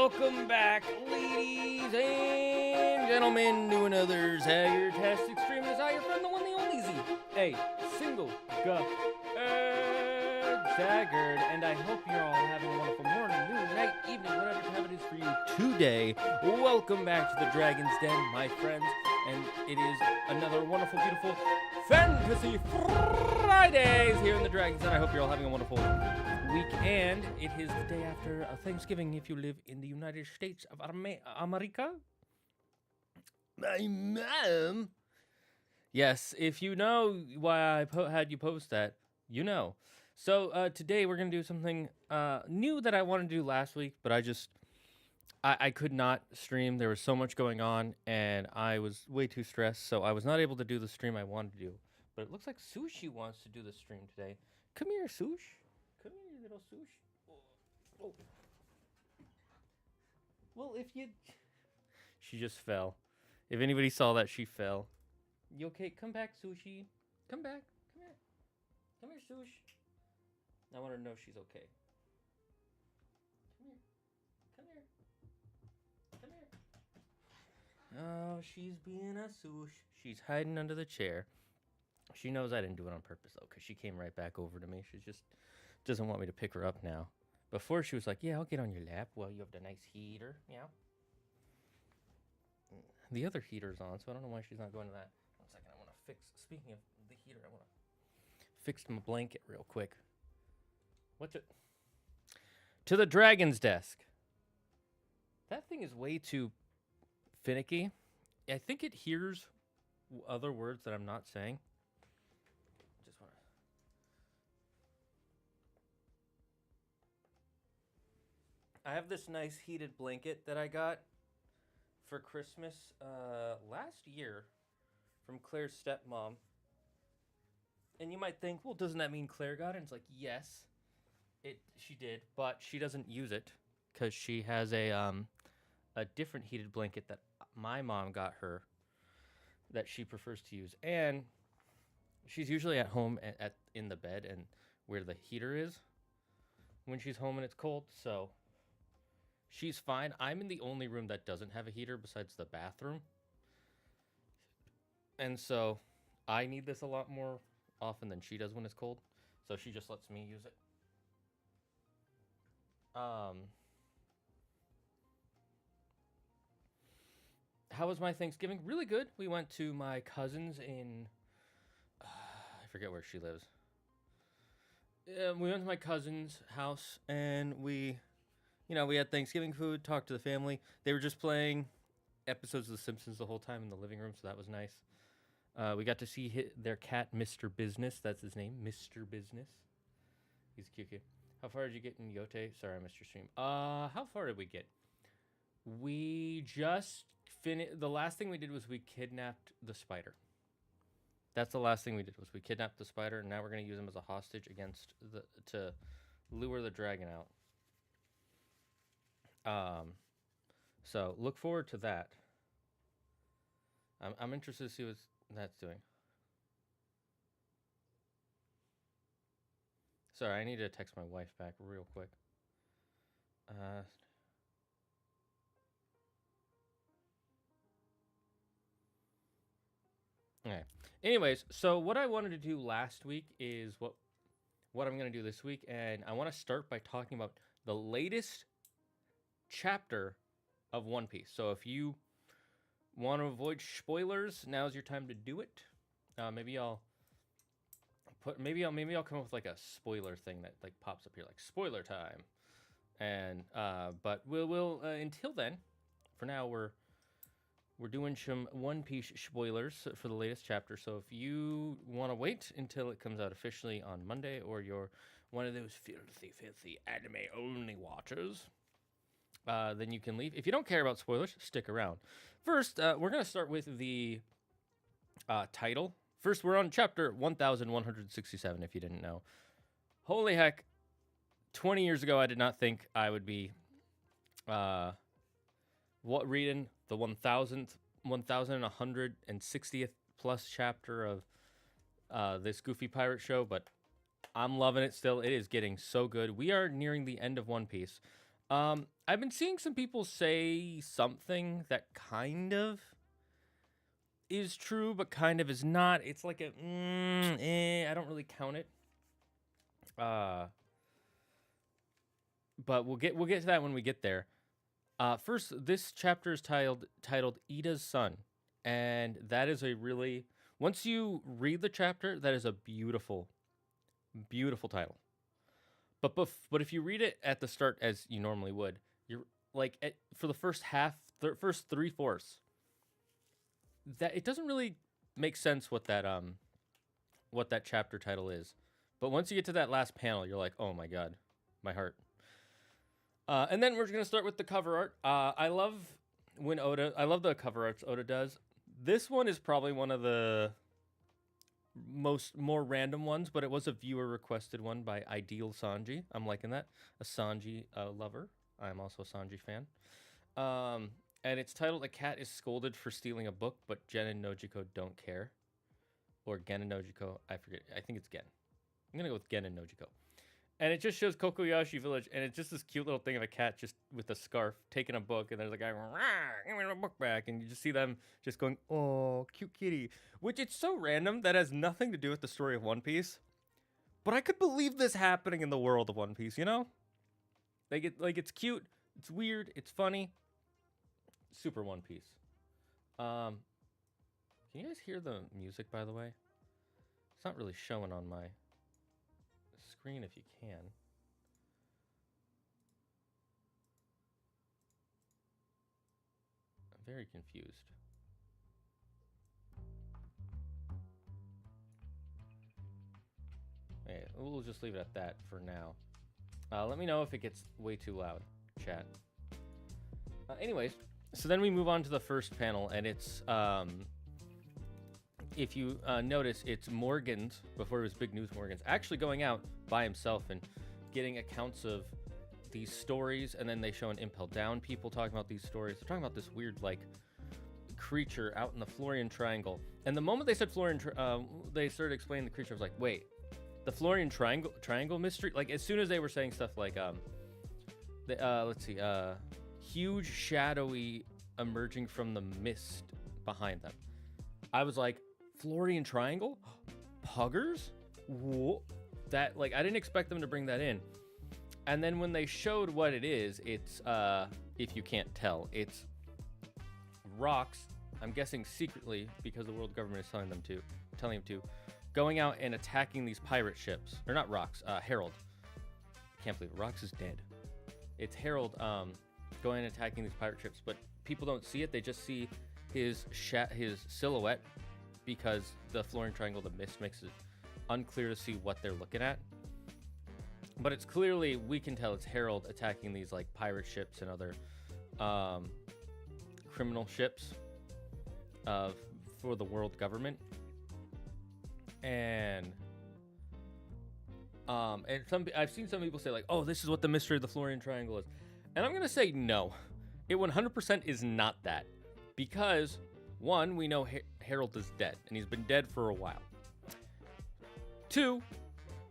Welcome back, ladies and gentlemen, to another Zagard-tastic stream. It is I, your friend, the one, the only Z, a single Zagard, and I hope you're all having a wonderful morning, noon, night, evening, whatever time it is for you today. Welcome back to the Dragon's Den, my friends, and it is another wonderful, beautiful Fantasy Fridays here in the Dragon's Den. I hope you're all having a wonderful week, and it is the day after Thanksgiving if you live in the United States of America. My mom. Yes, if you know why I had you post that, you know. So today we're gonna do something new that I wanted to do last week, but I could not stream. There was so much going on, and I was way too stressed, so I was not able to do the stream I wanted to do. But it looks like Sushi wants to do the stream today. Come here, Sush. Come here, you little Sush. Oh. Well, if you... She just fell. If anybody saw that, she fell. You okay? Come back, Sushi. Come back. Come here. Come here, Swoosh. I want her to know she's okay. Come here. Come here. Come here. Oh, she's being a Swoosh. She's hiding under the chair. She knows I didn't do it on purpose, though, because she came right back over to me. She just doesn't want me to pick her up now. Before, she was like, yeah, I'll get on your lap while you have the nice heater. Yeah. The other heater's on, so I don't know why she's not going to that. 1 second, I want to fix... Speaking of the heater, I want to fix my blanket real quick. What's it? To the dragon's desk. That thing is way too finicky. I think it hears other words that I'm not saying. Just want to... I have this nice heated blanket that I got for Christmas last year from Claire's stepmom. And you might think, well, doesn't that mean Claire got it? And it's like, yes, she did, but she doesn't use it because she has a different heated blanket that my mom got her that she prefers to use. And she's usually at home in the bed and where the heater is when she's home and it's cold, so she's fine. I'm in the only room that doesn't have a heater besides the bathroom. And so I need this a lot more often than she does when it's cold. So she just lets me use it. How was my Thanksgiving? Really good. We went to my cousin's in... I forget where she lives. We went to my cousin's house and we had Thanksgiving food, talked to the family. They were just playing episodes of The Simpsons the whole time in the living room, so that was nice. We got to see their cat, Mr. Business. That's his name, Mr. Business. He's cute. How far did you get in Yote? Sorry, I missed your stream. How far did we get? We just finished. The last thing we did was we kidnapped the spider. That's the last thing we did was we kidnapped the spider, and now we're going to use him as a hostage to lure the dragon out. So look forward to that. I'm interested to see what that's doing. Sorry, I need to text my wife back real quick. Okay. Anyways, so what I wanted to do last week is what I'm going to do this week, and I want to start by talking about the latest chapter of One Piece. So if you want to avoid spoilers, now's your time to do it. Maybe I'll come up with like a spoiler thing that like pops up here, like spoiler time. And but we'll until then, for now we're doing some One Piece spoilers for the latest chapter. So if you want to wait until it comes out officially on Monday, or you're one of those filthy anime only watchers, then you can leave. If you don't care about spoilers, stick around. First, we're going to start with the title. First, we're on chapter 1167, if you didn't know. Holy heck, 20 years ago, I did not think I would be reading the 1160th plus chapter of this Goofy Pirate show, but I'm loving it still. It is getting so good. We are nearing the end of One Piece. I've been seeing some people say something that kind of is true, but kind of is not. It's like a, I don't really count it. But we'll get to that when we get there. First, this chapter is titled Ida's Son, and that is once you read the chapter, that is a beautiful, beautiful title. But if you read it at the start as you normally would, you're like for the first first 3/4, that it doesn't really make sense what that chapter title is. But once you get to that last panel, you're like, oh my god, my heart. And then we're gonna start with the cover art. I love the cover arts Oda does. This one is probably one of the more random ones, but it was a viewer requested one by Ideal Sanji. I'm liking that. A Sanji lover. I'm also a Sanji fan. And it's titled "A Cat is Scolded for Stealing a Book, but Gen and Nojiko Don't Care," or Gen and Nojiko. I forget. I think it's Gen. I'm gonna go with Gen and Nojiko. And it just shows Kokoyashi Village, and it's just this cute little thing of a cat just with a scarf taking a book, and there's a guy going, give me my book back, and you just see them just going, oh, cute kitty. Which it's so random that has nothing to do with the story of One Piece. But I could believe this happening in the world of One Piece, you know? Like it's cute, it's weird, it's funny. Super One Piece. Can you guys hear the music, by the way? It's not really showing on my screen if you can. I'm very confused. Okay, we'll just leave it at that for now. Let me know if it gets way too loud, chat. Anyways, so then we move on to the first panel, and it's, if you notice, it's Morgan's, before it was Big News Morgan's, actually going out by himself and getting accounts of these stories, and then they show an Impel Down people talking about these stories. They're talking about this weird, like, creature out in the Florian Triangle. And the moment they said they started explaining the creature, I was like, wait, the Florian Triangle mystery? Like, as soon as they were saying stuff like, let's see, huge, shadowy, emerging from the mist behind them. I was like, Florian Triangle? Puggers? Whoa. That, like, I didn't expect them to bring that in. And then when they showed what it is, it's, if you can't tell, it's rocks, I'm guessing secretly, because the world government is telling them to, going out and attacking these pirate ships. Or not rocks, Herald. I can't believe it. Rocks is dead. It's Herald, going and attacking these pirate ships, but people don't see it. They just see his silhouette, because the Florian Triangle, the mist, makes it unclear to see what they're looking at. But it's clearly, we can tell it's Herald attacking these, like, pirate ships and other criminal ships for the world government. And I've seen some people say, like, oh, this is what the mystery of the Florian Triangle is. And I'm going to say no. It 100% is not that. Because, one, we know Herald is dead, and he's been dead for a while. Two,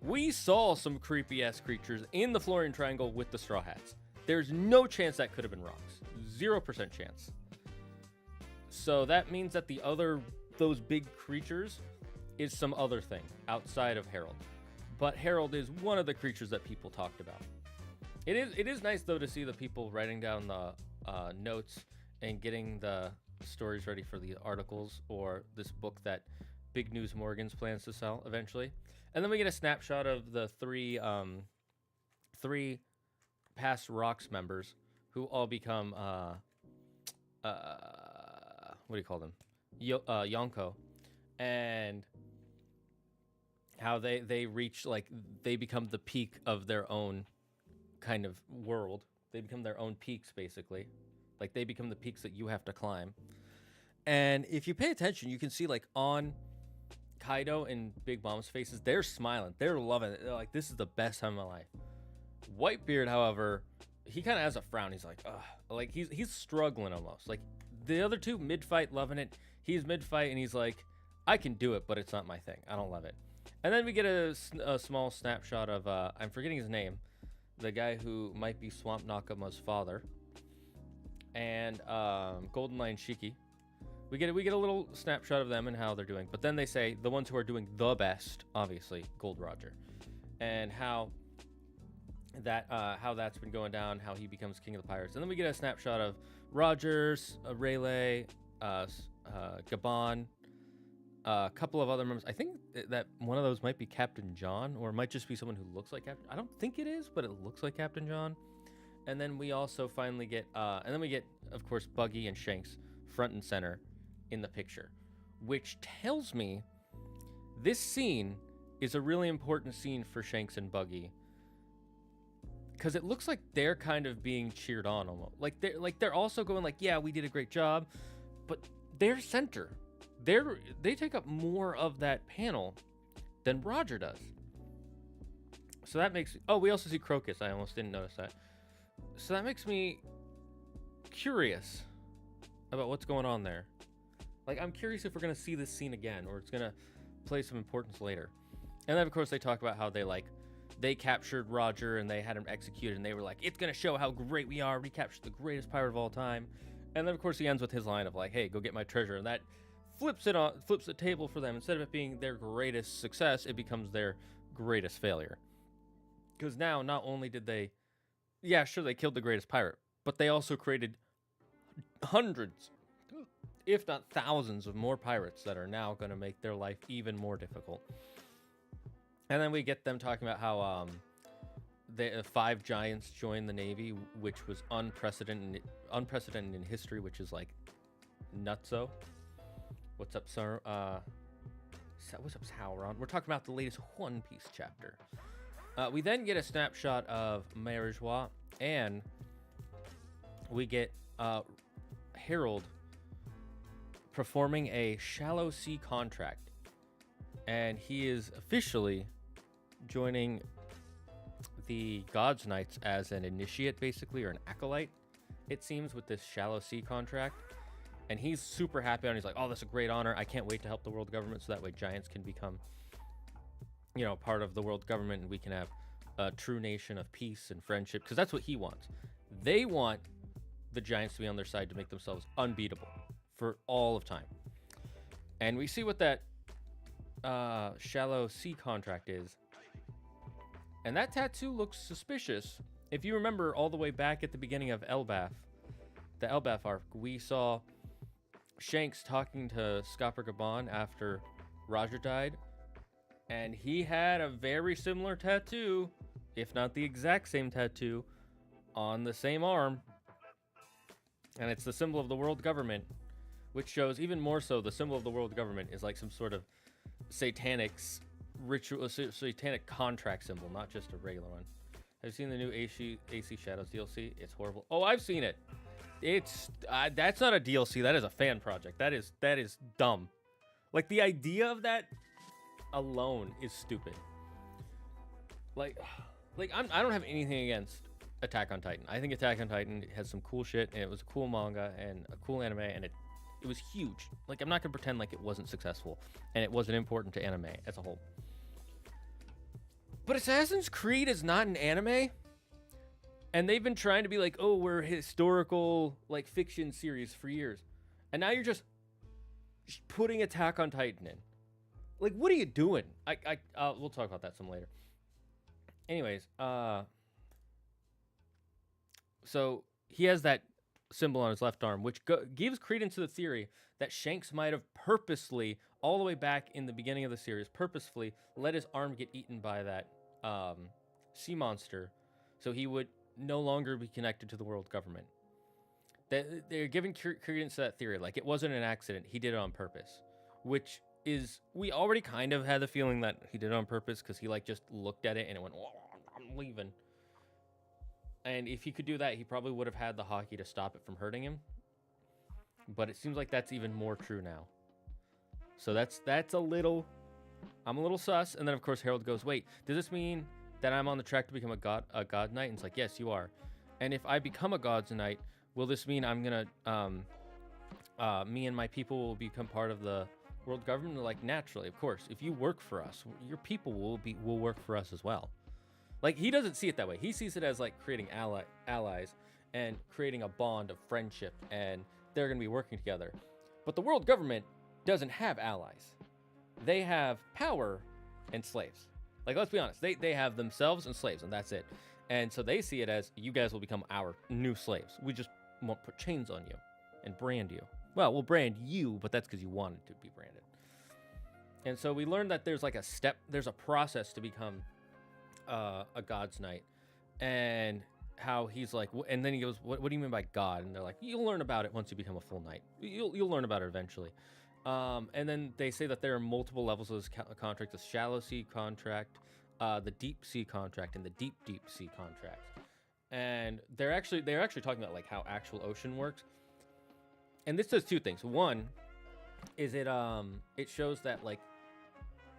we saw some creepy-ass creatures in the Florian Triangle with the Straw Hats. There's no chance that could have been rocks. 0% chance. So that means that those big creatures is some other thing outside of Herald. But Herald is one of the creatures that people talked about. It is nice, though, to see the people writing down the notes and getting the stories ready for the articles or this book that Big News Morgan's plans to sell eventually. And then we get a snapshot of the three past Rocks members who all become what do you call them? Yonko. And how they reach, like, they become the peak of their own kind of world. They become their own peaks, basically. Like, they become the peaks that you have to climb. And if you pay attention, you can see, like, on Kaido and Big Mom's faces, they're smiling. They're loving it. They're like, this is the best time of my life. Whitebeard, however, he kind of has a frown. He's like, ugh. Like, he's struggling almost. Like, the other two, mid-fight, loving it. He's mid-fight, and he's like, I can do it, but it's not my thing. I don't love it. And then we get a small snapshot of, I'm forgetting his name, the guy who might be Swamp Nakama's father, and Golden Lion Shiki. We get a little snapshot of them and how they're doing. But then they say the ones who are doing the best, obviously, Gold Roger, and how that's been going down, how he becomes king of the pirates. And then we get a snapshot of Rogers, Rayleigh, Gabon, a couple of other members. I think that one of those might be Captain John, or it might just be someone who looks like Captain. I don't think it is, but it looks like Captain John. And then we also finally get, of course, Buggy and Shanks front and center in the picture, which tells me this scene is a really important scene for Shanks and Buggy, because it looks like they're kind of being cheered on almost. Like they're also going like, yeah, we did a great job, but they're center. They take up more of that panel than Roger does. So that makes... Oh, we also see Crocus. I almost didn't notice that. So that makes me curious about what's going on there. Like, I'm curious if we're going to see this scene again, or it's going to play some importance later. And then of course they talk about how they captured Roger and they had him executed, and they were like, it's gonna show how great we are. We captured the greatest pirate of all time. And then of course he ends with his line of like, hey, go get my treasure. And that flips the table for them. Instead of it being their greatest success, it becomes their greatest failure. Because now not only did they, yeah, sure, they killed the greatest pirate, but they also created hundreds, if not thousands, of more pirates that are now going to make their life even more difficult. And then we get them talking about how the 5 giants joined the Navy, which was unprecedented in history, which is like nutso. What's up, sir? What's up, Sauron? We're talking about the latest One Piece chapter. We then get a snapshot of Marijois, and we get Harold performing a shallow sea contract, and he is officially joining the God's Knights as an initiate, basically, or an acolyte, it seems, with this shallow sea contract. And he's super happy, and he's like, oh, that's a great honor. I can't wait to help the world government, so that way giants can become, you know, part of the world government, and we can have a true nation of peace and friendship, because that's what he wants. They want the giants to be on their side to make themselves unbeatable for all of time. And we see what that shallow sea contract is. And that tattoo looks suspicious. If you remember all the way back at the beginning of Elbaf, the Elbaf arc, we saw Shanks talking to Scopper Gabon after Roger died, and he had a very similar tattoo, if not the exact same tattoo, on the same arm. And it's the symbol of the world government, which shows even more so the symbol of the world government is like some sort of satanic ritual, satanic contract symbol, not just a regular one. Have you seen the new AC Shadows DLC? It's horrible. Oh, I've seen it. It's that's not a DLC. That is a fan project. That is dumb. Like, the idea of that alone is stupid. Like I don't have anything against Attack on Titan. I think Attack on Titan has some cool shit, and it was a cool manga and a cool anime, and it was huge. Like, I'm not gonna pretend like it wasn't successful and it wasn't important to anime as a whole. But Assassin's Creed is not an anime, and they've been trying to be like, oh, we're a historical, like, fiction series for years, and now you're just putting Attack on Titan in. Like, what are you doing? We'll talk about that some later. Anyways, so he has that symbol on his left arm, which gives credence to the theory that Shanks might have purposely, all the way back in the beginning of the series, purposefully let his arm get eaten by that sea monster, so he would no longer be connected to the world government. They're giving credence to that theory, like it wasn't an accident, he did it on purpose, which is, we already kind of had the feeling that he did it on purpose, because he like just looked at it and it went, I'm leaving. And if he could do that, he probably would have had the hockey to stop it from hurting him. But it seems like that's even more true now. So that's I'm a little sus. And then of course Harold goes, wait, does this mean that I'm on the track to become a god knight? And it's like, yes, you are. And if I become a god's knight, will this mean I'm gonna me and my people will become part of the world government? Like, naturally, of course. If you work for us, your people will work for us as well. Like, he doesn't see it that way. He sees it as like creating allies and creating a bond of friendship, and they're going to be working together. But the world government doesn't have allies. They have power and slaves. Like, let's be honest. They have themselves and slaves, and that's it. And so they see it as, you guys will become our new slaves. We just won't put chains on you and brand you. Well, we'll brand you, but that's because you wanted to be branded. And so we learned that there's like there's a process to become a god's knight, and how he's like, and then he goes, what do you mean by god? And they're like, you'll learn about it once you become a full knight. You'll learn about it eventually. And then they say that there are multiple levels of this contract: the shallow sea contract, the deep sea contract, and the deep sea contract. And they're actually talking about like how actual ocean works. And this does two things. One is it shows that like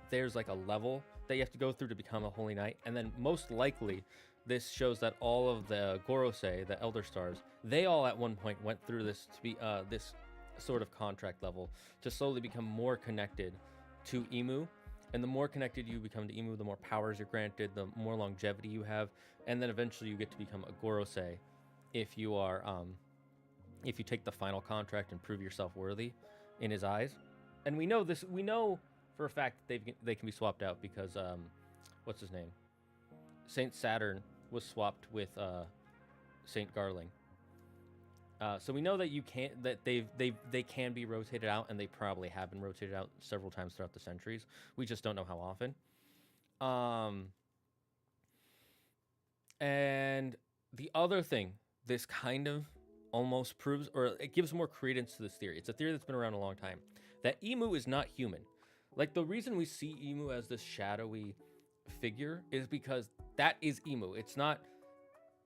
there's like a level that you have to go through to become a holy knight, and then most likely this shows that all of the Gorosei, the Elder Stars, they all at one point went through this to be this sort of contract level to slowly become more connected to Imu, And the more connected you become to Emu, the more powers you're granted, the more longevity you have, and then eventually you get to become a Gorosei if you are if you take the final contract and prove yourself worthy in his eyes. And we know this. We know for a fact that they can be swapped out because what's his name? Saint Saturn was swapped with Saint Garling. So we know that they can be rotated out, and they probably have been rotated out several times throughout the centuries. We just don't know how often. And the other thing, this kind of almost proves, or it gives more credence to this theory. It's a theory that's been around a long time, that Emu is not human. Like, the reason we see Emu as this shadowy figure is because that is Emu. It's not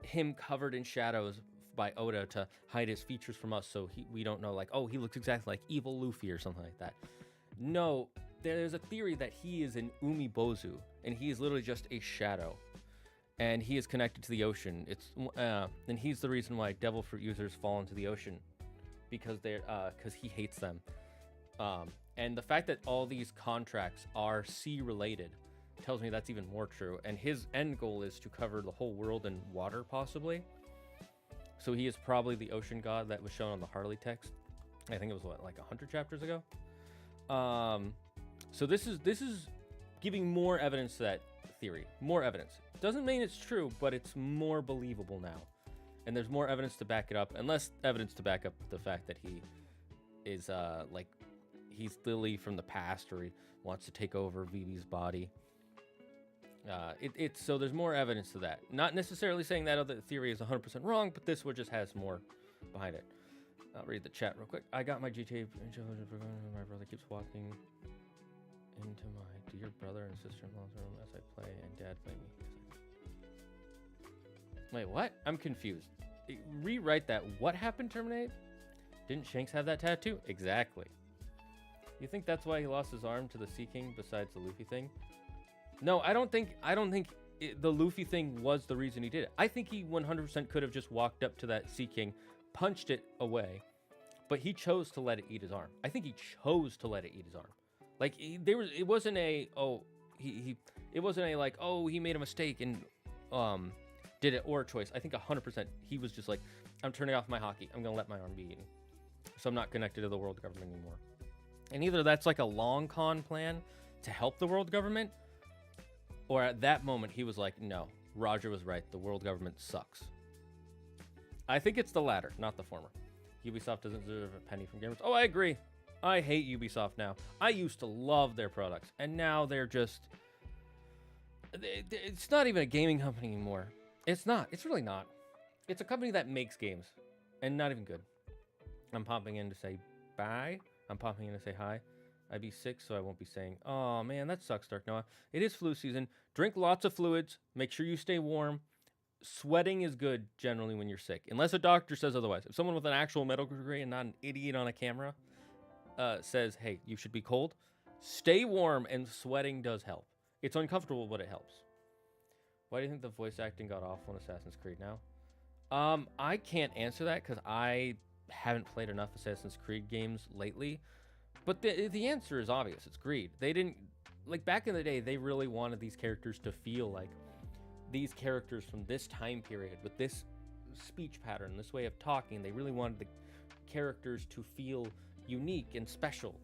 him covered in shadows by Oda to hide his features from us, so we don't know, like, oh, he looks exactly like evil Luffy or something like that. No, there's a theory that he is an Umibozu, and he is literally just a shadow, and he is connected to the ocean. And he's the reason why devil fruit users fall into the ocean, because he hates them. And the fact that all these contracts are sea related tells me that's even more true. And his end goal is to cover the whole world in water, possibly. So he is probably the ocean god that was shown on the Harley text. I think it was like 100 chapters ago. So this is giving more evidence to that theory. More evidence. Doesn't mean it's true, but it's more believable now. And there's more evidence to back it up, and less evidence to back up the fact that he is he's Lily from the past, or he wants to take over Vivi's body. So there's more evidence to that. Not necessarily saying that other theory is 100% wrong, but this one just has more behind it. I'll read the chat real quick. I got my GTA. My brother keeps walking into my dear brother and sister-in-law's room as I play, and dad play me. Wait, what? I'm confused. Rewrite that. What happened, Terminate? Didn't Shanks have that tattoo? Exactly. You think that's why he lost his arm to the Sea King besides the Luffy thing? No, I don't think the Luffy thing was the reason he did it. I think he 100% could have just walked up to that Sea King, punched it away, but he chose to let it eat his arm. I think he chose to let it eat his arm. Like, it wasn't a like, oh, he made a mistake and did it, or a choice. I think 100% he was just like, I'm turning off my hockey. I'm gonna let my arm be eaten, so I'm not connected to the world government anymore. And either that's like a long con plan to help the world government, or at that moment, he was like, no, Roger was right. The world government sucks. I think it's the latter, not the former. Ubisoft doesn't deserve a penny from gamers. Oh, I agree. I hate Ubisoft now. I used to love their products, and now they're just... It's not even a gaming company anymore. It's not. It's really not. It's a company that makes games, and not even good. I'm popping in to say bye. I'm popping in to say hi. I'd be sick, so I won't be saying, oh man, that sucks, Dark Noah. It is flu season. Drink lots of fluids. Make sure you stay warm. Sweating is good generally when you're sick, unless a doctor says otherwise. If someone with an actual medical degree and not an idiot on a camera says, hey, you should be cold, stay warm, and sweating does help. It's uncomfortable, but it helps. Why do you think the voice acting got awful in Assassin's Creed now? I can't answer that because I haven't played enough Assassin's Creed games lately. But the answer is obvious. It's greed. They didn't, like, back in the day, they really wanted these characters to feel like these characters from this time period with this speech pattern, this way of talking. They really wanted the characters to feel unique and special.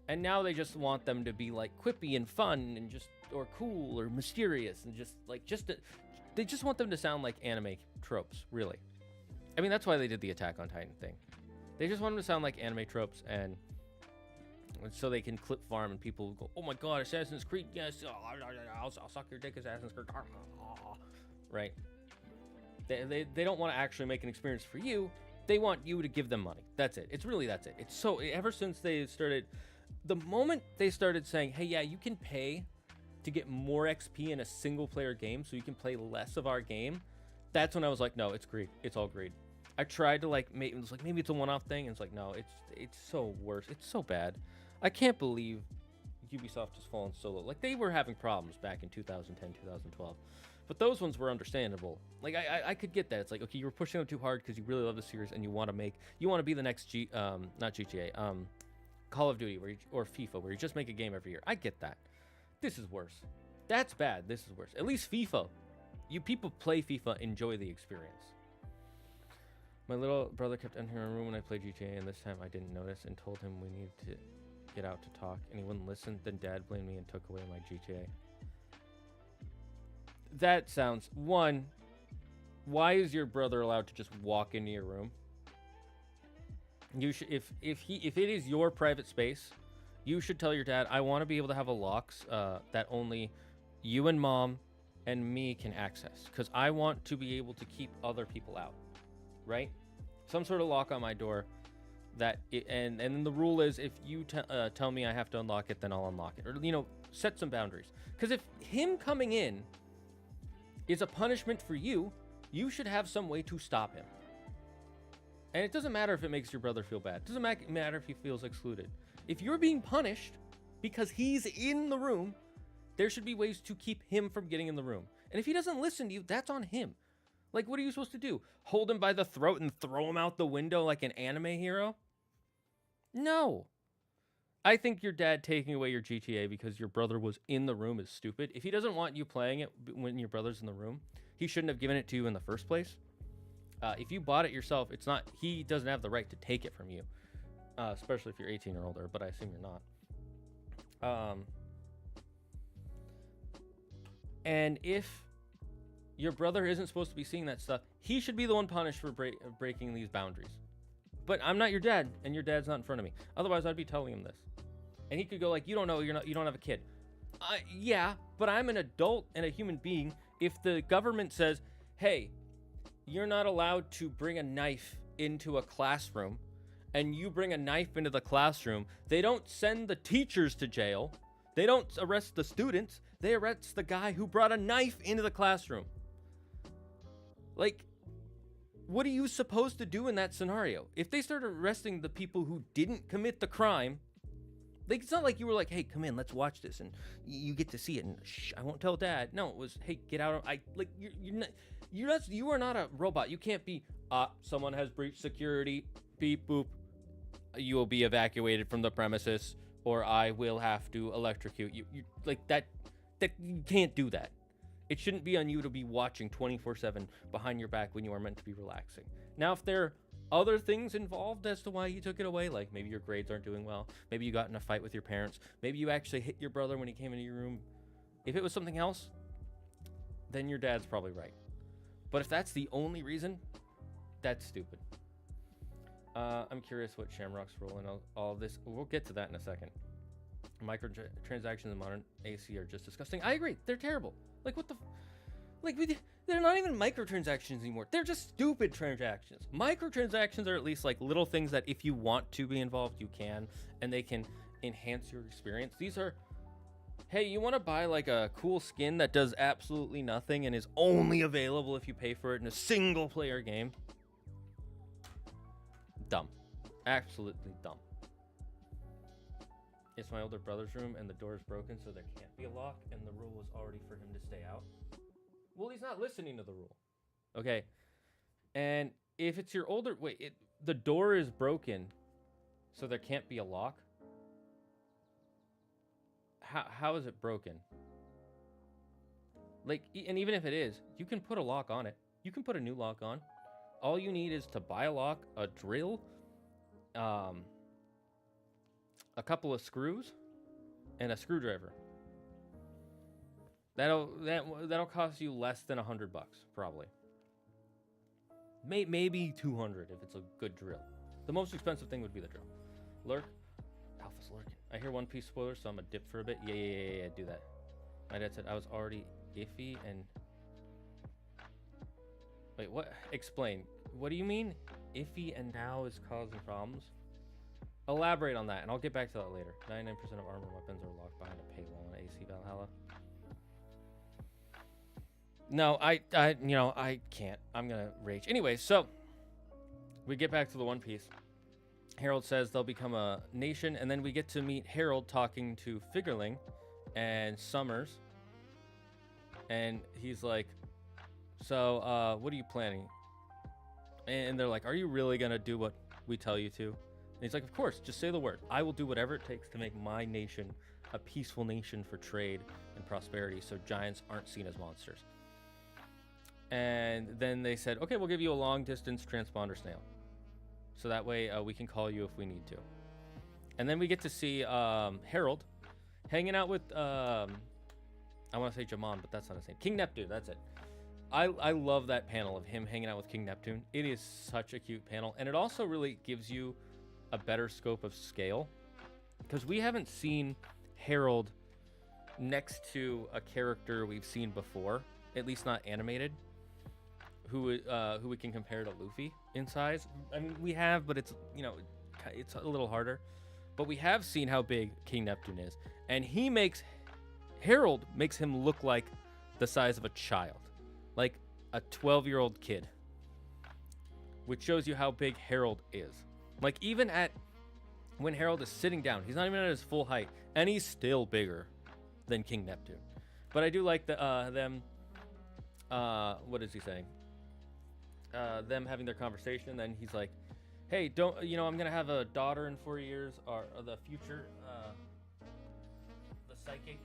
And now they just want them to be like quippy and fun and just, or cool or mysterious, and they just want them to sound like anime tropes, really. I mean, that's why they did the Attack on Titan thing. They just want them to sound like anime tropes, and so they can clip farm and people go, oh my god, Assassin's Creed, yes, I'll suck your dick, Assassin's Creed, right? They don't want to actually make an experience for you. They want you to give them money. That's it. It's it. It's so, ever since they started, the moment they started saying, hey, yeah, you can pay to get more XP in a single player game so you can play less of our game, that's when I was like, no, it's greed. It's all greed. I tried to maybe it's a one-off thing, and it's like, no, it's so worse. It's so bad. I can't believe Ubisoft has fallen so low. Like, they were having problems back in 2010, 2012. But those ones were understandable. Like, I could get that. It's like, okay, you were pushing them too hard because you really love the series and you want to be the next not GTA, Call of Duty or FIFA, where you just make a game every year. I get that. This is worse. That's bad. This is worse. At least FIFA. You people play FIFA, enjoy the experience. My little brother kept entering our room when I played GTA, and this time I didn't notice and told him we needed to get out to talk, and he wouldn't listen. Then Dad blamed me and took away my GTA. That sounds... One, why is your brother allowed to just walk into your room? You should, if it is your private space, you should tell your dad, I want to be able to have a locks that only you and mom and me can access, because I want to be able to keep other people out, right? Some sort of lock on my door that and then the rule is, if you tell me I have to unlock it, then I'll unlock it, or, you know, set some boundaries. Because if him coming in is a punishment for you, you should have some way to stop him. And it doesn't matter if it makes your brother feel bad. It doesn't matter if he feels excluded. If you're being punished because he's in the room, there should be ways to keep him from getting in the room. And if he doesn't listen to you, that's on him. Like, what are you supposed to do? Hold him by the throat and throw him out the window like an anime hero? No. I think your dad taking away your GTA because your brother was in the room is stupid. If he doesn't want you playing it when your brother's in the room, he shouldn't have given it to you in the first place. If you bought it yourself, it's not, he doesn't have the right to take it from you, especially if you're 18 or older, but I assume you're not. And if your brother isn't supposed to be seeing that stuff, he should be the one punished for breaking these boundaries. But I'm not your dad, and your dad's not in front of me. Otherwise, I'd be telling him this. And he could go like, you don't know, you don't have a kid. Yeah, but I'm an adult and a human being. If the government says, hey, you're not allowed to bring a knife into a classroom, and you bring a knife into the classroom, they don't send the teachers to jail. They don't arrest the students. They arrest the guy who brought a knife into the classroom. Like, what are you supposed to do in that scenario? If they start arresting the people who didn't commit the crime, like, it's not like you were like, hey, come in, let's watch this, and you get to see it, and shh, I won't tell dad. No, it was, hey, get out of, you are not a robot. You can't be, someone has breached security, beep, boop, you will be evacuated from the premises, or I will have to electrocute you. You like that you can't do that. It shouldn't be on you to be watching 24/7 behind your back when you are meant to be relaxing. Now, if there are other things involved as to why you took it away, like maybe your grades aren't doing well, maybe you got in a fight with your parents, maybe you actually hit your brother when he came into your room. If it was something else, then your dad's probably right. But if that's the only reason, that's stupid. I'm curious what Shamrock's role in all of this. We'll get to that in a second. Microtransactions in modern AC are just disgusting. I agree. They're terrible. Like, what the... they're not even microtransactions anymore. They're just stupid transactions. Microtransactions are at least like little things that if you want to be involved, you can, and they can enhance your experience. These are, hey, you want to buy like a cool skin that does absolutely nothing and is only available if you pay for it in a single player game? Dumb. Absolutely dumb. It's my older brother's room and the door is broken, so there can't be a lock, and the rule was already for him to stay out. Well, he's not listening to the rule. Okay. And if it's your older... Wait, the door is broken, so there can't be a lock? How is it broken? Like, and even if it is, you can put a lock on it. You can put a new lock on. All you need is to buy a lock, a drill, a couple of screws, and a screwdriver. That'll cost you less than $100, probably. Maybe 200 if it's a good drill. The most expensive thing would be the drill. Lurk. Alpha's lurking. I hear One Piece spoilers, so I'm gonna dip for a bit. Yeah, do that. My dad said I was already iffy and... Wait, what? Explain. What do you mean? Iffy and now is causing problems? Elaborate on that, and I'll get back to that later. 99% of armor weapons are locked behind a paywall in AC Valhalla. No, I can't. I'm gonna rage. Anyway, so we get back to the One Piece. Harold says they'll become a nation, and then we get to meet Harold talking to Figurling and Summers. And he's like, so, what are you planning? And they're like, are you really gonna do what we tell you to? And he's like, of course, just say the word. I will do whatever it takes to make my nation a peaceful nation for trade and prosperity, so giants aren't seen as monsters. And then they said, okay, we'll give you a long distance transponder snail, so that way we can call you if we need to. And then we get to see Harold hanging out with I want to say Jamon, but that's not his name. King Neptune, that's it. I love that panel of him hanging out with King Neptune. It is such a cute panel, and it also really gives you a better scope of scale, because we haven't seen Harold next to a character we've seen before, at least not animated, who we can compare to Luffy in size. I mean, we have, but it's, you know, it's a little harder. But we have seen how big King Neptune is, and Harold makes him look like the size of a child, like a 12-year-old kid, which shows you how big Harold is. Like, even when Harold is sitting down, he's not even at his full height, and he's still bigger than King Neptune. But I do like them. What is he saying? Them having their conversation. Then he's like, "Hey, I'm gonna have a daughter in 4 years, or the future, the psychic."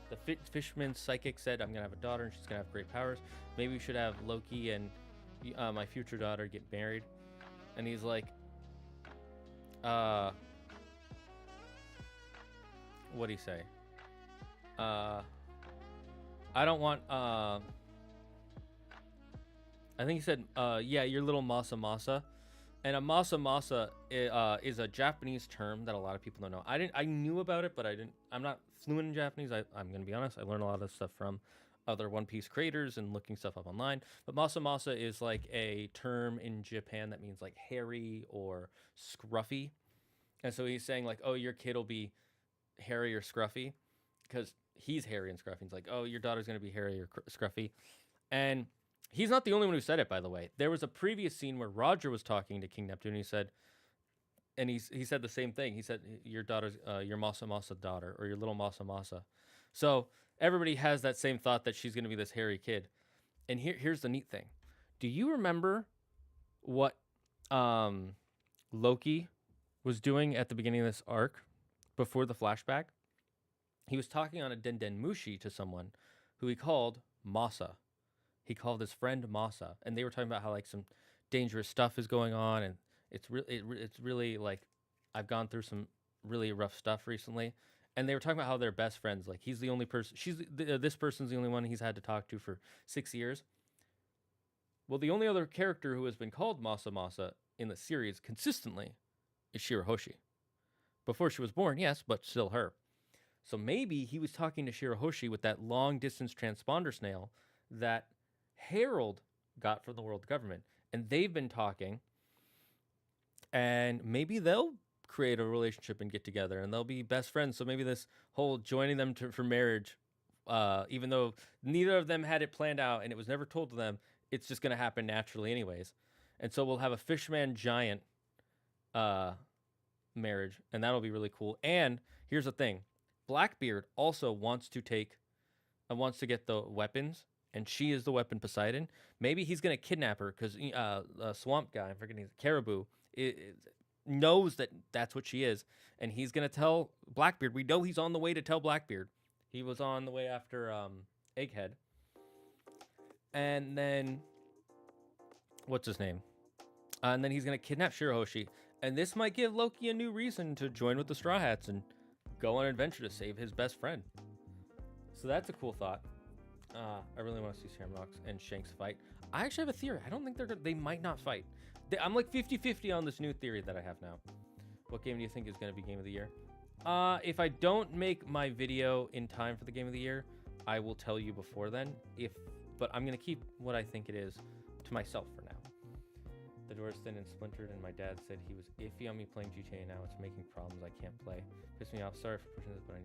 The fisherman psychic said, "I'm gonna have a daughter, and she's gonna have great powers. Maybe we should have Loki and my future daughter get married." And he's like, what'd he say? I don't want, I think he said, yeah, your little masa masa. And a masa masa is a Japanese term that a lot of people don't know. I knew about it, but I'm not fluent in Japanese. I'm going to be honest. I learned a lot of stuff from other One Piece creators and looking stuff up online. But masa masa is like a term in Japan that means like hairy or scruffy. And so he's saying like, oh, your kid will be hairy or scruffy, because he's hairy and scruffy. He's like, oh, your daughter's going to be hairy or scruffy. And he's not the only one who said it, by the way. There was a previous scene where Roger was talking to King Neptune. He said the same thing. He said, your daughter's your Masa Masa daughter, or your little Masa Masa. So everybody has that same thought that she's going to be this hairy kid. And here's the neat thing. Do you remember what Loki was doing at the beginning of this arc before the flashback? He was talking on a dendenmushi to someone who he called Masa. He called his friend Masa, and they were talking about how like some dangerous stuff is going on, and it's really like, I've gone through some really rough stuff recently, and they were talking about how they're best friends. Like, he's the only person, this person's the only one he's had to talk to for 6 years. Well, the only other character who has been called Masa Masa in the series consistently is Shirahoshi. Before she was born, yes, but still her. So maybe he was talking to Shirahoshi with that long distance transponder snail that Harold got from the world government, and they've been talking, and maybe they'll create a relationship and get together, and they'll be best friends. So maybe this whole joining them for marriage, even though neither of them had it planned out and it was never told to them, it's just going to happen naturally anyways. And so we'll have a fishman giant marriage, and that'll be really cool. And here's the thing. Blackbeard also wants to get the weapons, and she is the weapon Poseidon. Maybe he's going to kidnap her, because swamp guy, I'm forgetting, Caribou, knows that that's what she is, and he's going to tell Blackbeard. We know he's on the way to tell Blackbeard. He was on the way after Egghead. And then, what's his name? And then he's going to kidnap Shirahoshi. And this might give Loki a new reason to join with the Straw Hats and go on an adventure to save his best friend. So that's a cool thought. I really want to see Shamrocks and Shanks fight. I actually have a theory. I don't think they might not fight. I'm like 50-50 on this new theory that I have now. What game do you think is going to be Game of the Year? If I don't make my video in time for the Game of the Year, I will tell you before then. But I'm going to keep what I think it is to myself for now. The door is thin and splintered, and my dad said he was iffy on me playing GTA now. It's making problems I can't play. Pissed me off. Sorry for pushing this, but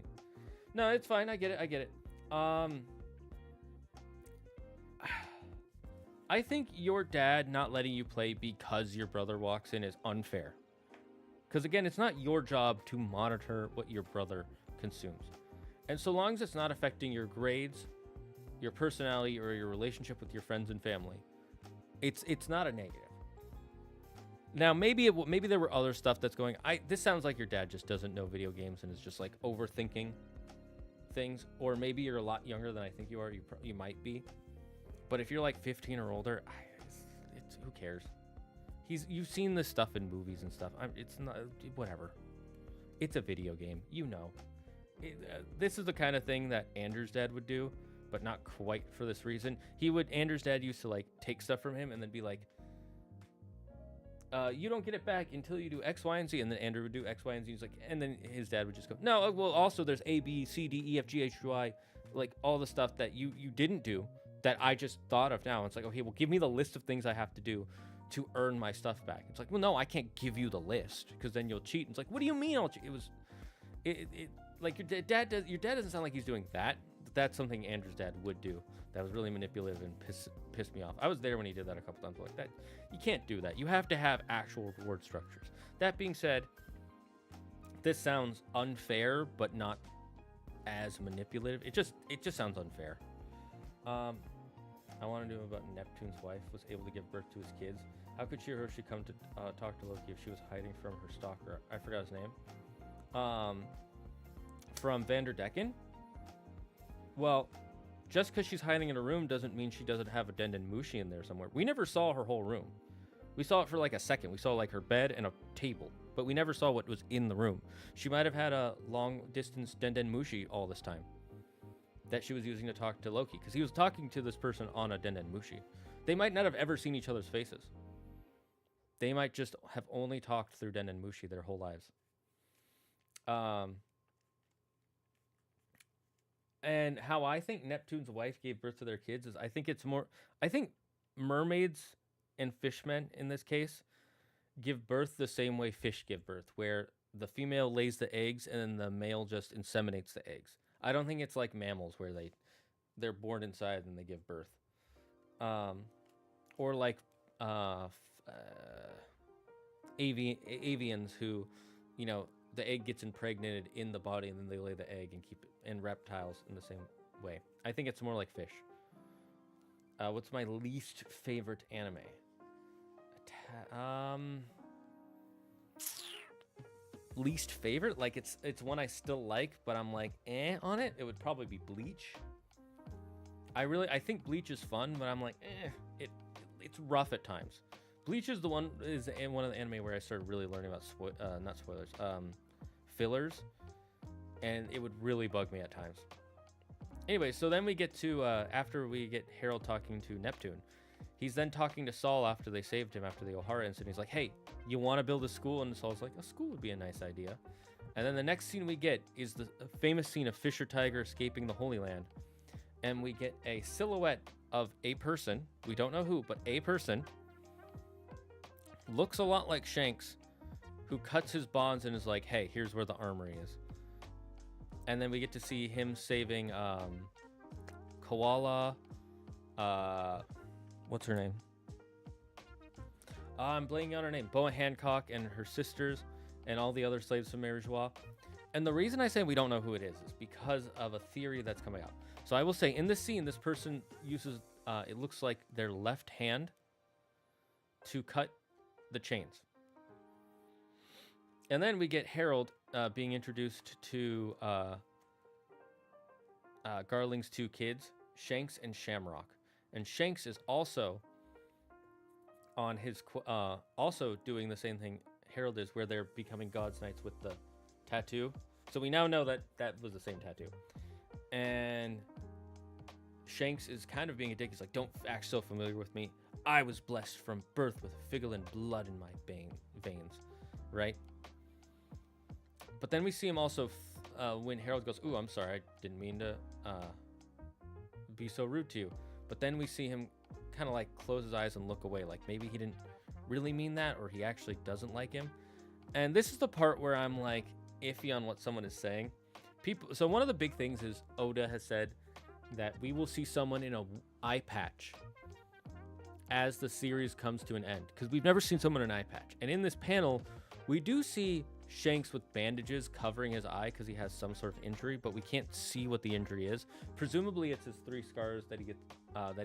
No, it's fine. I get it. I think your dad not letting you play because your brother walks in is unfair. Because again, it's not your job to monitor what your brother consumes. And so long as it's not affecting your grades, your personality, or your relationship with your friends and family, it's not a negative. Now, maybe there were other stuff that's going. This sounds like your dad just doesn't know video games and is just like overthinking things, or maybe you're a lot younger than I think you are. You might be, but if you're like 15 or older, it's who cares? You've seen this stuff in movies and stuff. It's not whatever. It's a video game, you know. This is the kind of thing that Andrew's dad would do, but not quite for this reason. Andrew's dad used to like take stuff from him and then be like, you don't get it back until you do X, Y, and Z. And then Andrew would do X, Y, and Z. He's like, and then his dad would just go, no, well, also there's A, B, C, D, E, F, G, H, Y, like all the stuff that you didn't do that I just thought of now. It's like, okay, well, give me the list of things I have to do to earn my stuff back. It's like, well, no, I can't give you the list because then you'll cheat. And it's like, what do you mean I'll cheat? Like your dad doesn't sound like he's doing that. That's something Andrew's dad would do. That was really manipulative and pissed me off. I was there when he did that a couple times. Like that, you can't do that. You have to have actual reward structures. That being said, this sounds unfair, but not as manipulative. It just sounds unfair. I want to know about Neptune's wife was able to give birth to his kids. How could she or Hershey come to talk to Loki if she was hiding from her stalker? I forgot his name. From Vanderdecken? Well, just because she's hiding in a room doesn't mean she doesn't have a dainbermage in there somewhere. We never saw her whole room. We saw it for like a second. We saw like her bed and a table, but we never saw what was in the room. She might have had a long distance dainbermage all this time that she was using to talk to Loki, because he was talking to this person on a dainbermage. They might not have ever seen each other's faces. They might just have only talked through dainbermage their whole lives. And how I think Neptune's wife gave birth to their kids is I think mermaids and fishmen in this case give birth the same way fish give birth, where the female lays the eggs and then the male just inseminates the eggs. I don't think it's like mammals where they're born inside and they give birth. Or like avians who, you know, the egg gets impregnated in the body and then they lay the egg and keep it, and reptiles in the same way. I think it's more like fish. What's my least favorite anime? Least favorite? Like it's one I still like, but I'm like on it. It would probably be Bleach. I think Bleach is fun, but I'm like it's rough at times. Bleach is one of the anime where I started really learning about not spoilers, fillers, and it would really bug me at times. Anyway, so then we get to after we get Harold talking to Neptune, he's then talking to Saul after they saved him after the O'Hara incident. He's like, "Hey, you want to build a school?" And Saul's like, "A school would be a nice idea." And then the next scene we get is the famous scene of Fisher Tiger escaping the Holy Land, and we get a silhouette of a person. We don't know who, but a person. Looks a lot like Shanks, who cuts his bonds and is like, "Hey, here's where the armory is." And then we get to see him saving Koala. What's her name? I'm blanking on her name. Boa Hancock and her sisters and all the other slaves from Marijois. And the reason I say we don't know who it is because of a theory that's coming out. So I will say in this scene, this person uses, it looks like their left hand to cut the chains. And then we get Harold being introduced to Garling's two kids, Shanks and Shamrock. And Shanks is also on his also doing the same thing Harold is, where they're becoming God's Knights with the tattoo. So we now know that that was the same tattoo. And Shanks is kind of being a dick. He's like, "Don't act so familiar with me. I was blessed from birth with Figalin blood in my veins," right? But then we see him also when Harold goes, "Ooh, I'm sorry, I didn't mean to be so rude to you." But then we see him kind of like close his eyes and look away, like maybe he didn't really mean that, or he actually doesn't like him. And this is the part where I'm like iffy on what someone is saying. So one of the big things is Oda has said that we will see someone in a eye patch as the series comes to an end, because we've never seen someone in an eye patch. And in this panel, we do see Shanks with bandages covering his eye because he has some sort of injury, but we can't see what the injury is. Presumably, it's his 3 scars that he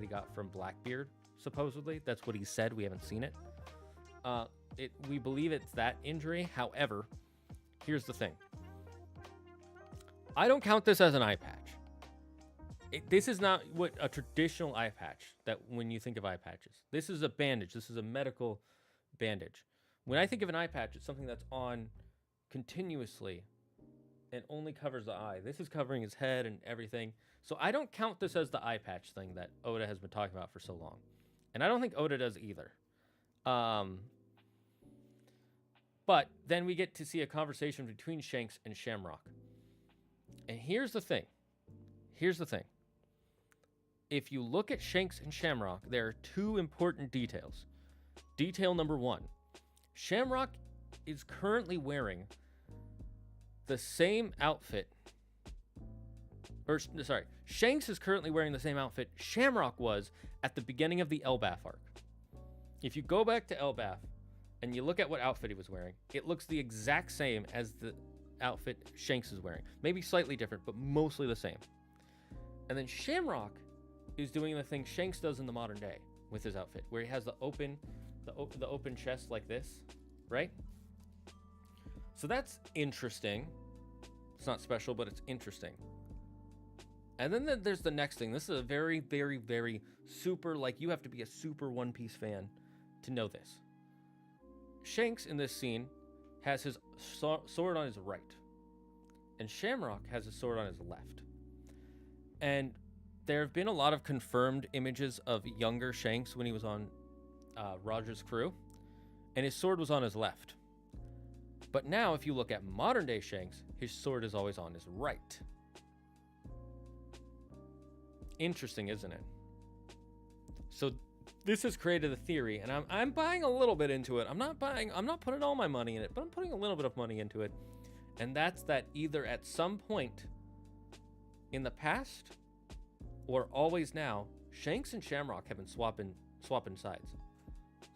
got from Blackbeard. Supposedly, that's what he said. We haven't seen it. We believe it's that injury. However, here's the thing: I don't count this as an eye patch. This is not what a traditional eye patch that when you think of eye patches. This is a bandage. This is a medical bandage. When I think of an eye patch, it's something that's on continuously and only covers the eye. This is covering his head and everything. So I don't count this as the eye patch thing that Oda has been talking about for so long. And I don't think Oda does either. But then we get to see a conversation between Shanks and Shamrock. And here's the thing. If you look at Shanks and Shamrock, there are two important details. Detail number one, Shamrock is currently wearing the same outfit. Shanks is currently wearing the same outfit Shamrock was at the beginning of the Elbaf arc. If you go back to Elbaf and you look at what outfit he was wearing, it looks the exact same as the outfit Shanks is wearing. Maybe slightly different, but mostly the same. And then Shamrock is doing the thing Shanks does in the modern day with his outfit, where he has the open chest like this, right? So that's interesting. It's not special, but it's interesting. And then there's the next thing. This is a very, very, very super, like you have to be a super One Piece fan to know this. Shanks in this scene has his sword on his right, and Shamrock has his sword on his left. And there have been a lot of confirmed images of younger Shanks when he was on Roger's crew, and his sword was on his left. But now, if you look at modern day Shanks, his sword is always on his right. Interesting, isn't it? So this has created a theory, and I'm buying a little bit into it. I'm not putting all my money in it, but I'm putting a little bit of money into it. And that's that either at some point in the past or always now, Shanks and Shamrock have been swapping sides,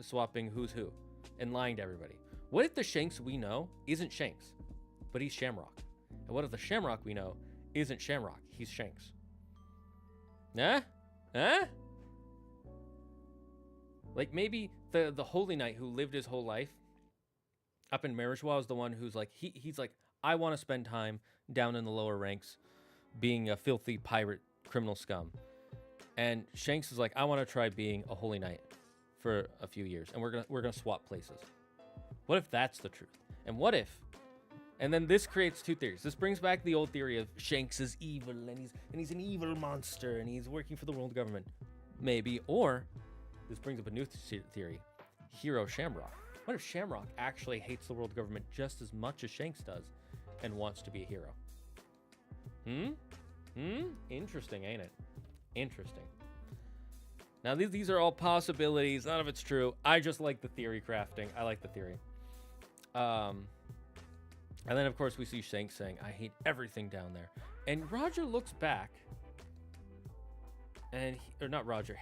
swapping who's who, and lying to everybody. What if the Shanks we know isn't Shanks, but he's Shamrock? And what if the Shamrock we know isn't Shamrock, he's Shanks? Like maybe the Holy Knight who lived his whole life up in Marishwa is the one who's like, he's like, I want to spend time down in the lower ranks being a filthy pirate criminal scum. And Shanks is like, I want to try being a Holy Knight for a few years, and we're gonna swap places. What if that's the truth? And what if, and then this creates two theories. This brings back the old theory of Shanks is evil, and he's an evil monster, and he's working for the world government. Maybe. Or this brings up a new theory. Hero Shamrock. What if Shamrock actually hates the world government just as much as Shanks does and wants to be a hero? Interesting, ain't it? Interesting. Now, these are all possibilities. None of it's true. I just like the theory crafting. I like the theory. And then, of course, we see Shanks saying, I hate everything down there. And Roger looks back. And,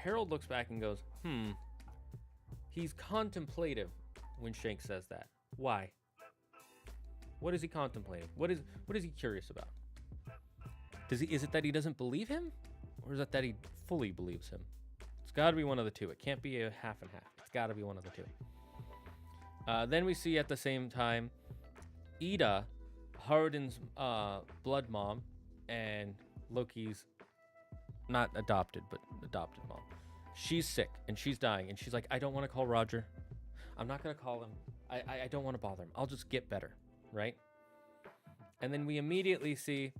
Harold looks back and goes, He's contemplative when Shanks says that. Why? What is he contemplating? What is he curious about? Is it that he doesn't believe him? Or is it that he fully believes him? It's got to be one of the two. It can't be a half and half. It's got to be one of the two. Then we see at the same time Ida, Harden's blood mom, and Loki's not adopted, but adopted mom. She's sick and she's dying, and she's like, I don't want to call Roger. I'm not going to call him. I don't want to bother him. I'll just get better, right? And then we immediately see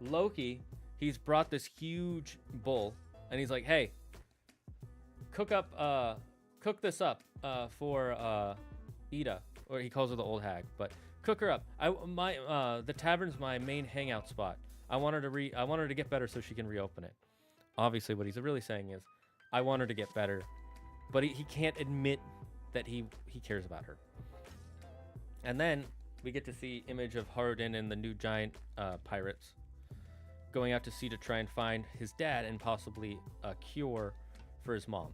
Loki. He's brought this huge bowl, and he's like, hey, cook this up for Ida, or he calls her the old hag, but cook her up. The tavern's my main hangout spot. I want her to get better so she can reopen it. Obviously, what he's really saying is, I want her to get better, but he can't admit that he cares about her. And then we get to see image of Harden and the new giant pirates going out to sea to try and find his dad and possibly a cure for his mom.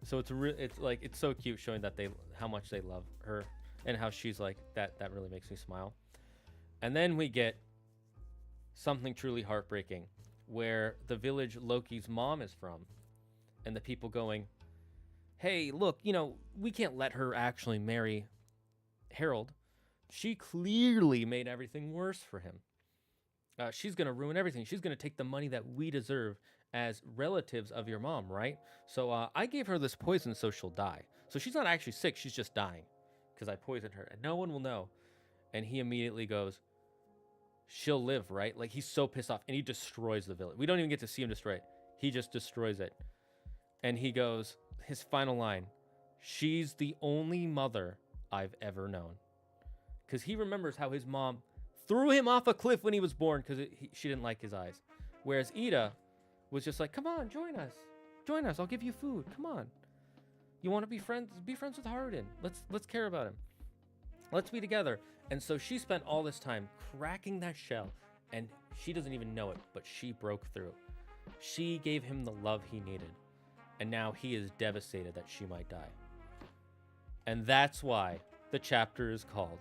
So it's so cute, showing that how much they love her and how she's like that really makes me smile. And then we get something truly heartbreaking, where the village Loki's mom is from, and the people going, hey, look, we can't let her actually marry Harold. She clearly made everything worse for him. she's going to ruin everything. She's going to take the money that we deserve as relatives of your mom, right? So I gave her this poison so she'll die. So she's not actually sick. She's just dying because I poisoned her and no one will know. And he immediately goes, she'll live, right? Like, he's so pissed off and he destroys the village. We don't even get to see him destroy it. He just destroys it. And he goes, his final line, she's the only mother I've ever known. Because he remembers how his mom threw him off a cliff when he was born because she didn't like his eyes. Whereas Ida was just like, come on, join us. Join us. I'll give you food. Come on. You want to be friends? Be friends with Harden. Let's care about him. Let's be together. And so she spent all this time cracking that shell, and she doesn't even know it, but she broke through. She gave him the love he needed, and now he is devastated that she might die. And that's why the chapter is called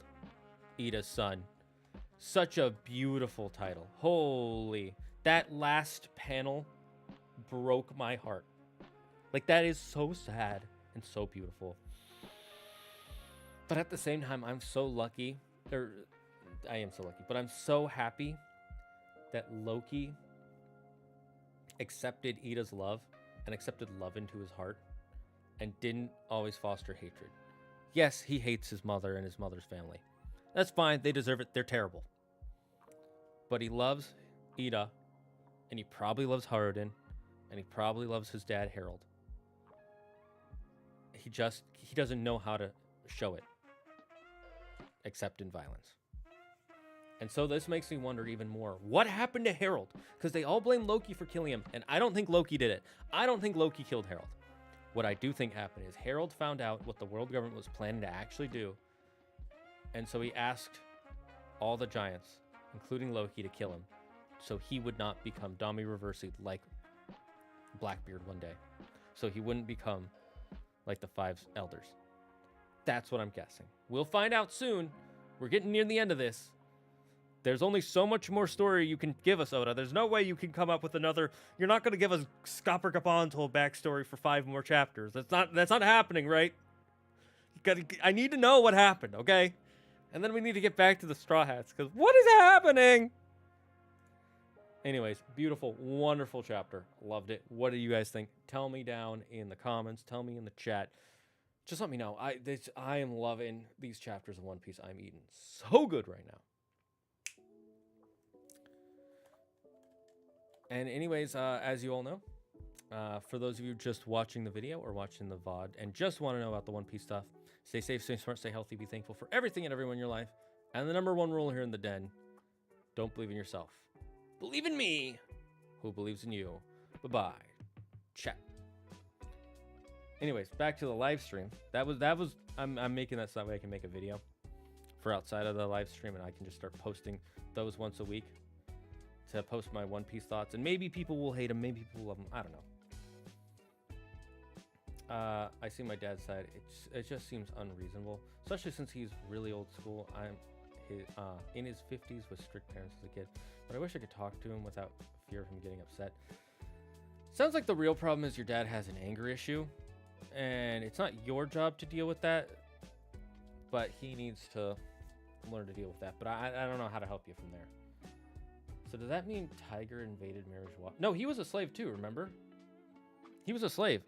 Ida's Son. Such a beautiful title. Holy, that last panel broke my heart. Like, that is so sad and so beautiful. But at the same time, I'm so lucky, or I am so lucky, but I'm so happy that Loki accepted Ida's love and accepted love into his heart and didn't always foster hatred. Yes, he hates his mother and his mother's family. That's fine. They deserve it. They're terrible. But he loves Ida, and he probably loves Harden, and he probably loves his dad, Harold. He doesn't know how to show it, except in violence. And so this makes me wonder even more, what happened to Harold? Because they all blame Loki for killing him, and I don't think Loki did it. I don't think Loki killed Harold. What I do think happened is Harold found out what the world government was planning to actually do, and so he asked all the giants, including Loki, to kill him, so he would not become Dami Reversi like Blackbeard one day. So he wouldn't become like the five elders. That's what I'm guessing. We'll find out soon. We're getting near the end of this. There's only so much more story you can give us, Oda. There's no way you can come up with another. You're not going to give us Skopper Kapan told backstory for 5 more chapters. That's not happening, right? I need to know what happened, okay? And then we need to get back to the Straw Hats, because what is happening? Anyways, beautiful, wonderful chapter. Loved it. What do you guys think? Tell me down in the comments. Tell me in the chat. Just let me know. I am loving these chapters of One Piece. I'm eating so good right now. And anyways, as you all know, for those of you just watching the video or watching the VOD and just want to know about the One Piece stuff, stay safe, stay smart, stay healthy, be thankful for everything and everyone in your life. And the #1 rule here in the den, don't believe in yourself. Believe in me, who believes in you. Bye-bye. Chat. Anyways, back to the live stream. I'm making that so that way I can make a video for outside of the live stream, and I can just start posting those once a week to post my One Piece thoughts. And maybe people will hate them, maybe people will love them. I don't know. I see my dad's side. It just seems unreasonable, especially since he's really old school. In his 50s with strict parents as a kid, but I wish I could talk to him without fear of him getting upset. Sounds like the real problem is your dad has an anger issue, and it's not your job to deal with that, but he needs to learn to deal with that. But I don't know how to help you from there. So does that mean Tiger invaded Marijuana? No, he was a slave too, remember? He was a slave.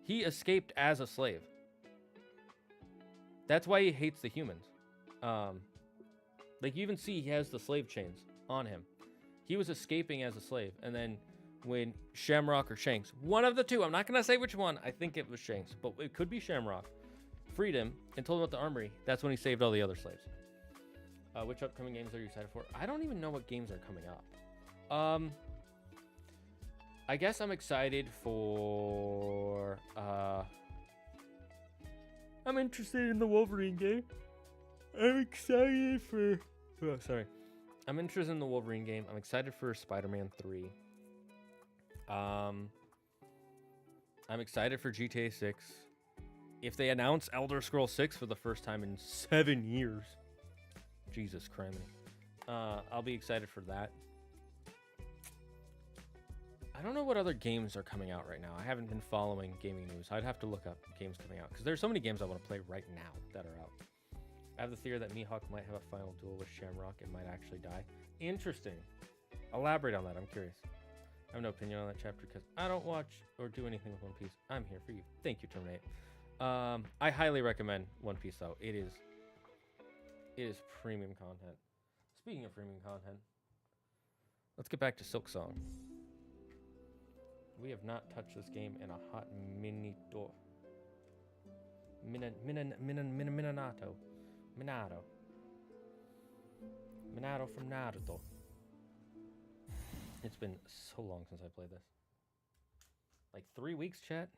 He escaped as a slave. That's why he hates the humans. Like, you even see he has the slave chains on him. He was escaping as a slave. And then when Shamrock or Shanks, one of the two, I'm not going to say which one, I think it was Shanks, but it could be Shamrock, freed him and told him about the armory. That's when he saved all the other slaves. Which upcoming games are you excited for? I don't even know what games are coming up. I guess I'm excited for... I'm interested in the Wolverine game. I'm excited for... Oh, sorry. I'm interested in the Wolverine game. I'm excited for Spider-Man 3. I'm excited for GTA 6. If they announce Elder Scrolls 6 for the first time in 7 years. Jesus Christ. I'll be excited for that. I don't know what other games are coming out right now. I haven't been following gaming news. I'd have to look up games coming out, because there's so many games I want to play right now that are out. I have the theory that Mihawk might have a final duel with Shamrock and might actually die. Interesting. Elaborate on that. I'm curious. I have no opinion on that chapter because I don't watch or do anything with One Piece. I'm here for you. Thank you, Terminate. I highly recommend One Piece though. It is premium content. Speaking of premium content, let's get back to Silksong. We have not touched this game in a hot minito. Minato. Minato from Naruto. It's been so long since I played this. Like 3 weeks, chat?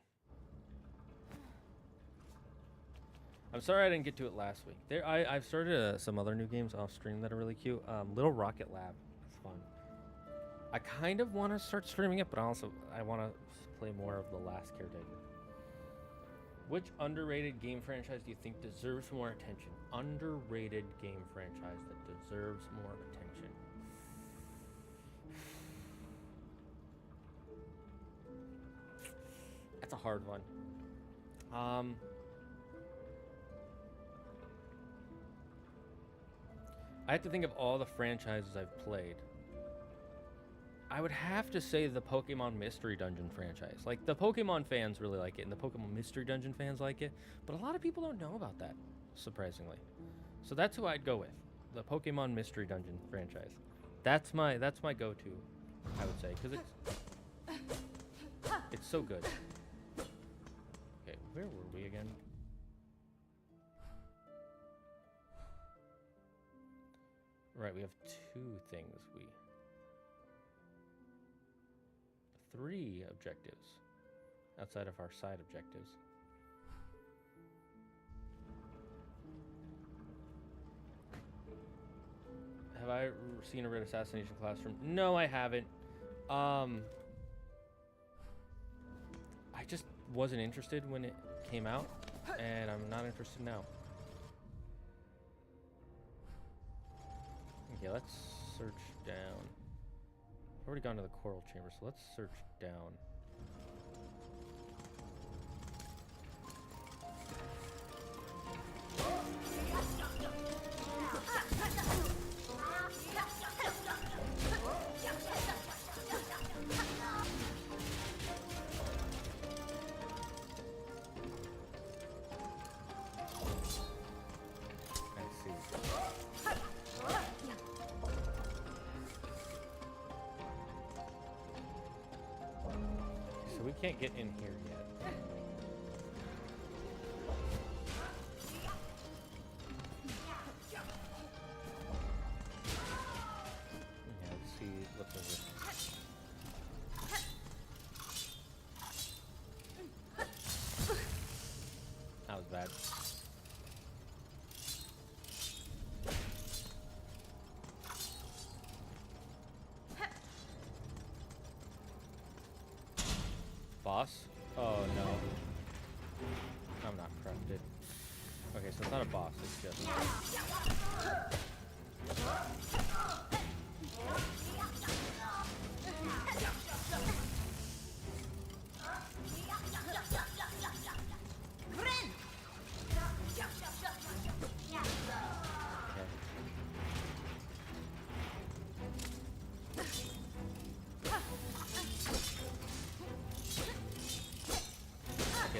I'm sorry I didn't get to it last week. I've started some other new games off stream that are really cute. Little Rocket Lab. It's fun. I kind of want to start streaming it, but also I want to play more of The Last Caretaker. Which underrated game franchise do you think deserves more attention? Underrated game franchise that deserves more attention. That's a hard one. I have to think of all the franchises I've played. I would have to say the Pokemon Mystery Dungeon franchise. Like, the Pokemon fans really like it, and the Pokemon Mystery Dungeon fans like it, but a lot of people don't know about that, surprisingly. So that's who I'd go with, the Pokemon Mystery Dungeon franchise. That's my go-to, I would say, because it's so good. Okay, where were we again? Right, we have 2 things. 3 objectives outside of our side objectives. Have I seen a Red Assassination Classroom? No, I haven't. I just wasn't interested when it came out, and I'm not interested now. Okay, let's search down. I've already gone to the Coral Chamber, so let's search down. Can't get in here yet. Yeah, let's see what's over here. That was bad. Boss? Oh no. I'm not crafted. Okay, so it's not a boss, it's just...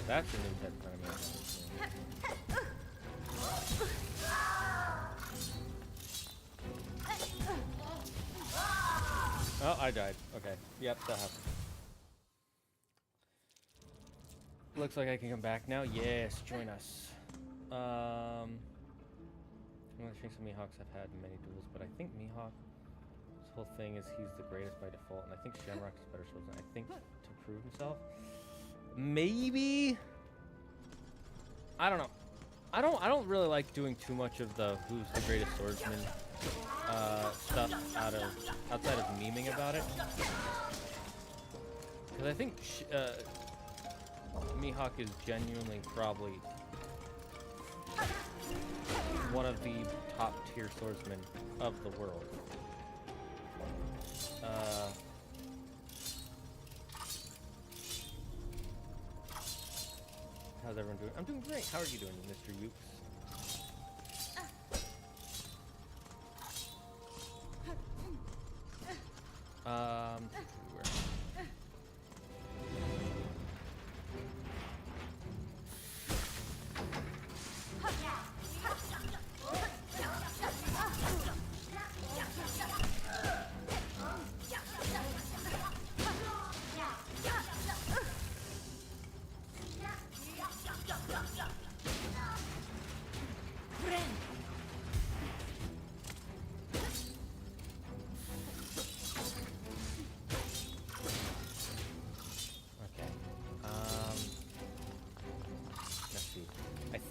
That's a new head enemy. Oh, I died. Okay. Yep, that happened. Looks like I can come back now. Yes, join us. One of the Shanks and Mihawks have had many duels, but I think Mihawk, his whole thing is he's the greatest by default, and I think Shamrock is better swordsman. I think to prove himself. Maybe. I don't know. I don't really like doing too much of the who's the greatest swordsman stuff outside of memeing about it, because I think Mihawk is genuinely probably one of the top tier swordsmen of the world. How's everyone doing? I'm doing great. How are you doing, Mr. Ukes?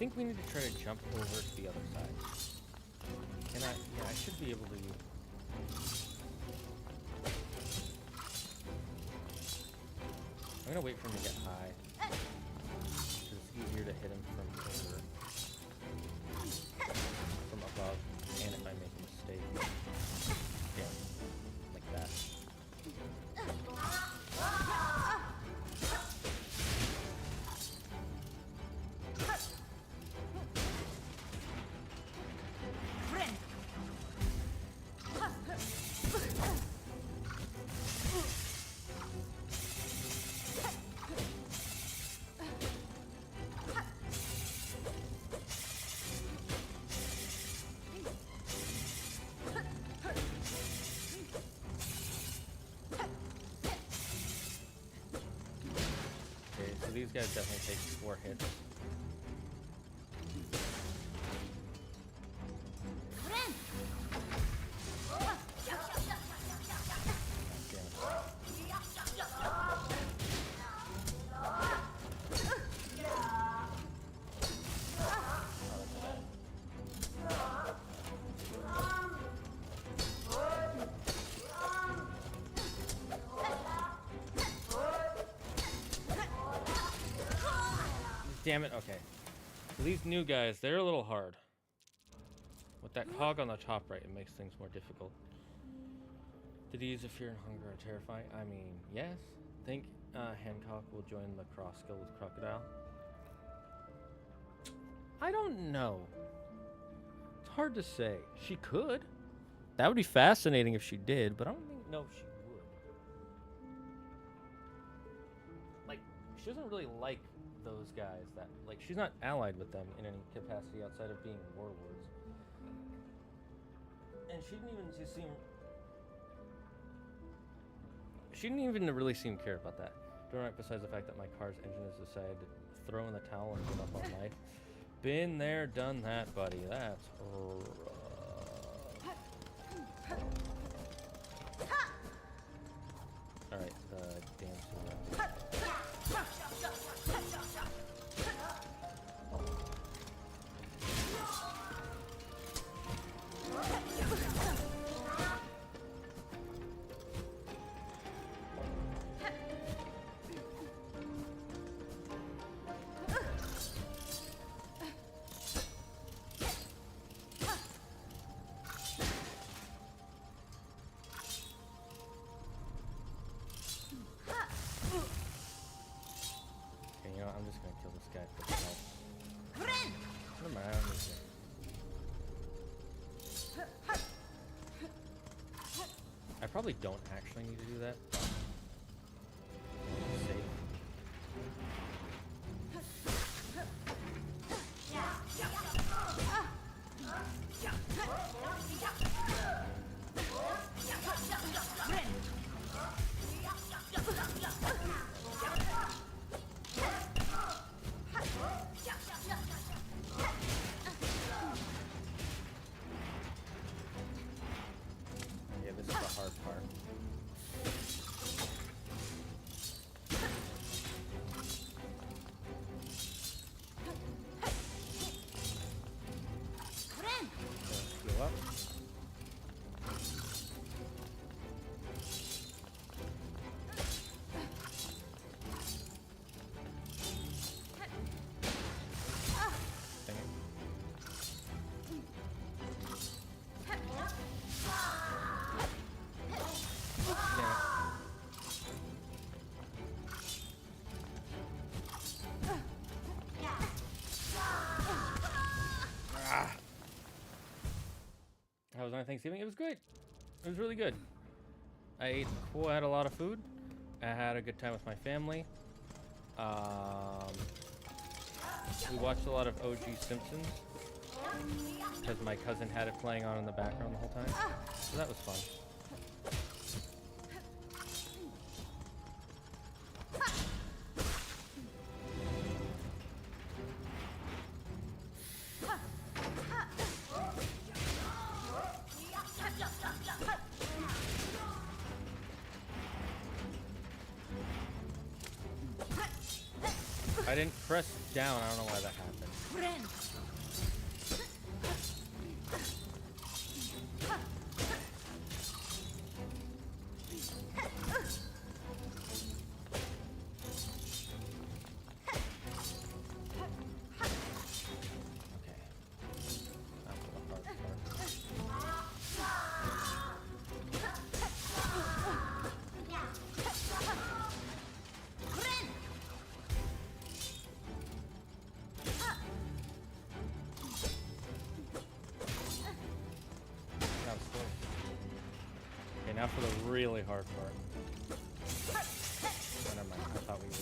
think we need to try to jump over to the other side. And yeah, I should be able to. I'm gonna wait for him to get high. Because it's easier to hit him from above, and if I make a mistake. Yeah, like that. These guys definitely take 4 hits. Damn it, okay. So these new guys, they're a little hard. With that cog on the top right, it makes things more difficult. Disease of fear and hunger are terrifying. I mean, yes. Think Hancock will join the cross skill with Crocodile. I don't know. It's hard to say. She could. That would be fascinating if she did, but I don't think, no, she would. Like, she doesn't really like those guys that, like, she's not allied with them in any capacity outside of being warlords. And she didn't even really seem to care about that. Right, besides the fact that my car's engine has decided to throw in the towel and give up on life. Been there, done that, buddy. That's rough. Alright, dance around. I'm just gonna kill this guy for himself. Come around this way. I probably don't actually need to do that. Safe. How was my Thanksgiving? It was great. It was really good. I ate quite a lot of food. I had a good time with my family. We watched a lot of OG Simpsons because my cousin had it playing on in the background the whole time. So that was fun. I didn't press down. I don't know why that happened. Now for the really hard part. Oh, never mind. I thought we were.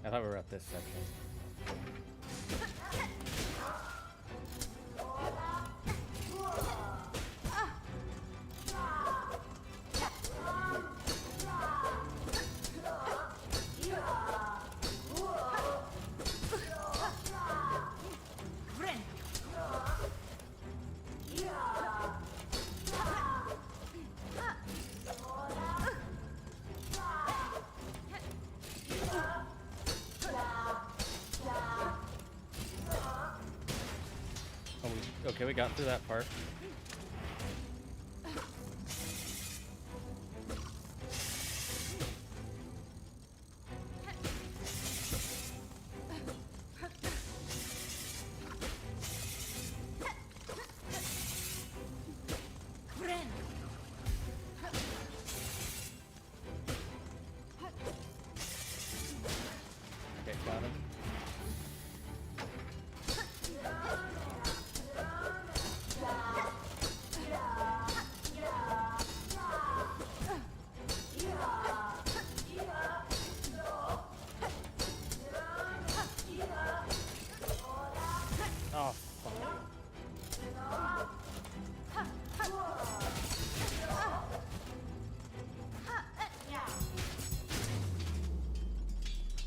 I thought we were at this section. Okay, we got through that part. Okay, got him. Oh, fuck.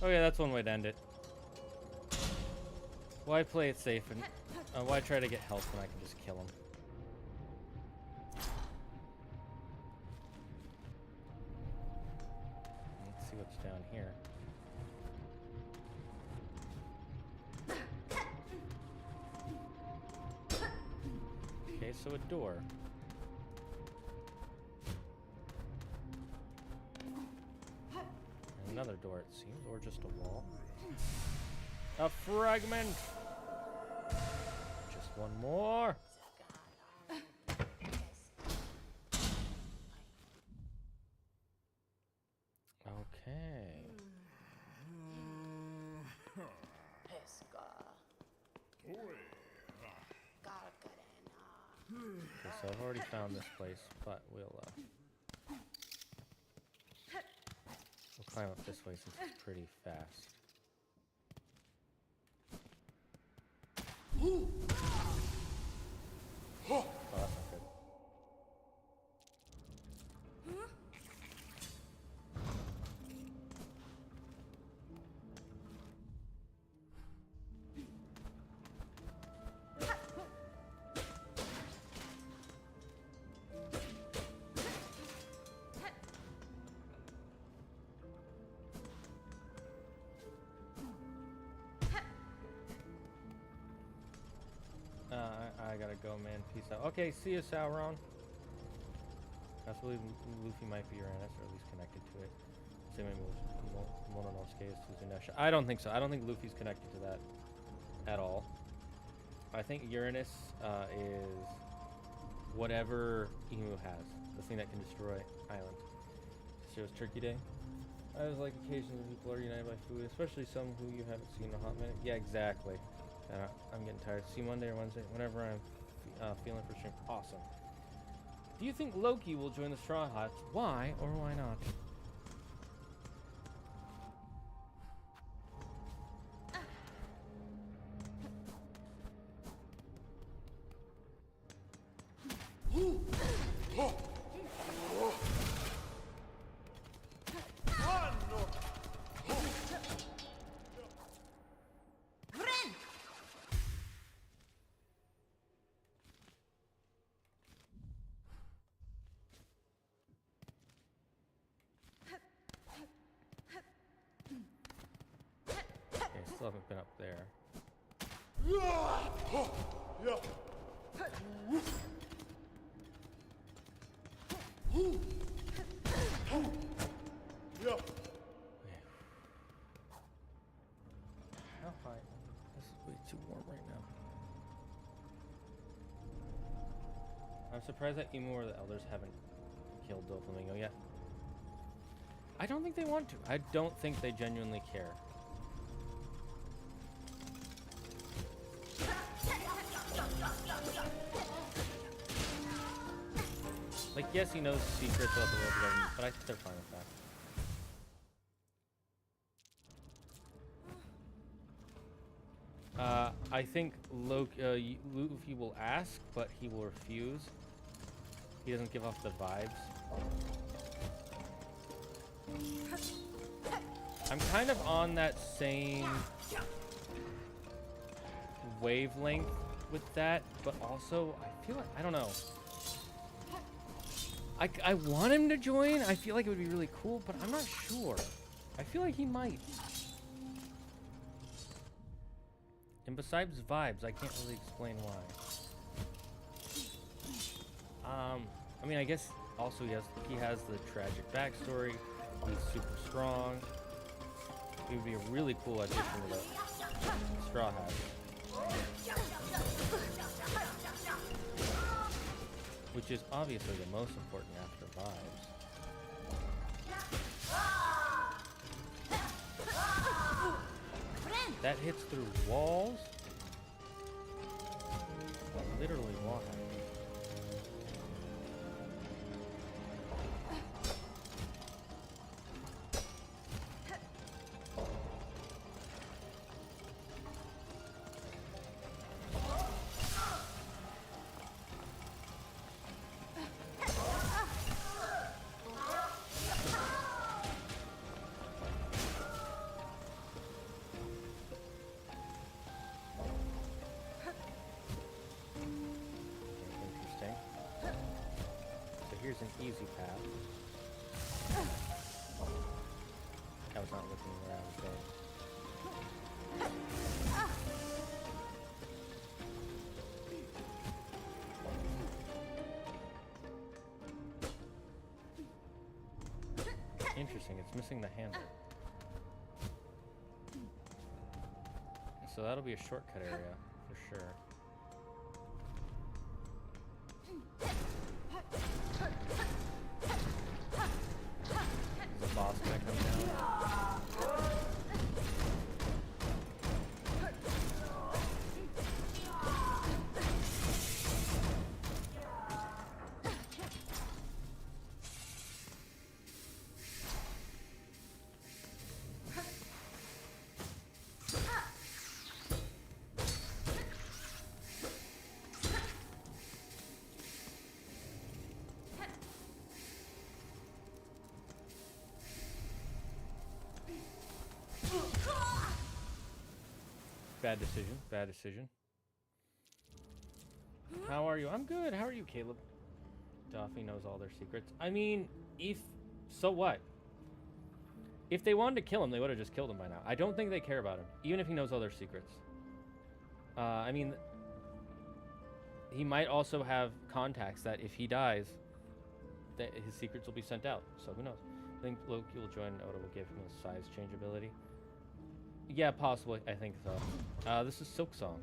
Okay, that's one way to end it. Why play it safe and why try to get health when I can just kill him? Let's see what's down here. Okay, so a door. And another door, it seems, or just a wall. A fragment! Just one more! Okay. Okay, so I've already found this place, but we'll climb up this way since it's pretty fast. Oh, that's not good. I gotta go, man. Peace out. Okay, see you, Sauron. I believe Luffy might be Uranus, or at least connected to it. I don't think so. I don't think Luffy's connected to that at all. I think Uranus is whatever Emu has. The thing that can destroy island. So it's Turkey Day. I was like, occasionally people are united by food, especially some who you haven't seen in a hot minute. Yeah, exactly. I'm getting tired. See Monday or Wednesday, whenever I'm feeling for stream. Awesome. Do you think Loki will join the Straw Hats? Why or why not? still haven't been up there. How high? This is way too warm right now. I'm surprised that Emu or the elders haven't killed Doflamingo yet. I don't think they want to. I don't think they genuinely care. Like, yes, he knows secrets about the world government, but I think they're fine with that. I think Luffy will ask, but he will refuse. He doesn't give off the vibes. I'm kind of on that same wavelength with that, but also I feel like, I don't know. I want him to join. I feel like it would be really cool, but I'm not sure. I feel like he might. And besides vibes, I can't really explain why. I mean, I guess also he has the tragic backstory. He's super strong. He would be a really cool addition to the Straw Hat. Which is obviously the most important after vibes. That hits through walls? Literally why? Here's an easy path. I was not looking where I was going. Interesting, it's missing the handle. So that'll be a shortcut area, for sure. Boss gonna come down. Bad decision. Bad decision. How are you? I'm good. How are you, Caleb? Duffy knows all their secrets. I mean, so what? If they wanted to kill him, they would have just killed him by now. I don't think they care about him, even if he knows all their secrets. I mean, he might also have contacts that if he dies, that his secrets will be sent out. So who knows? I think Loki will join. Oda will give him a size change ability. Yeah, possibly. I think so. This is Silksong,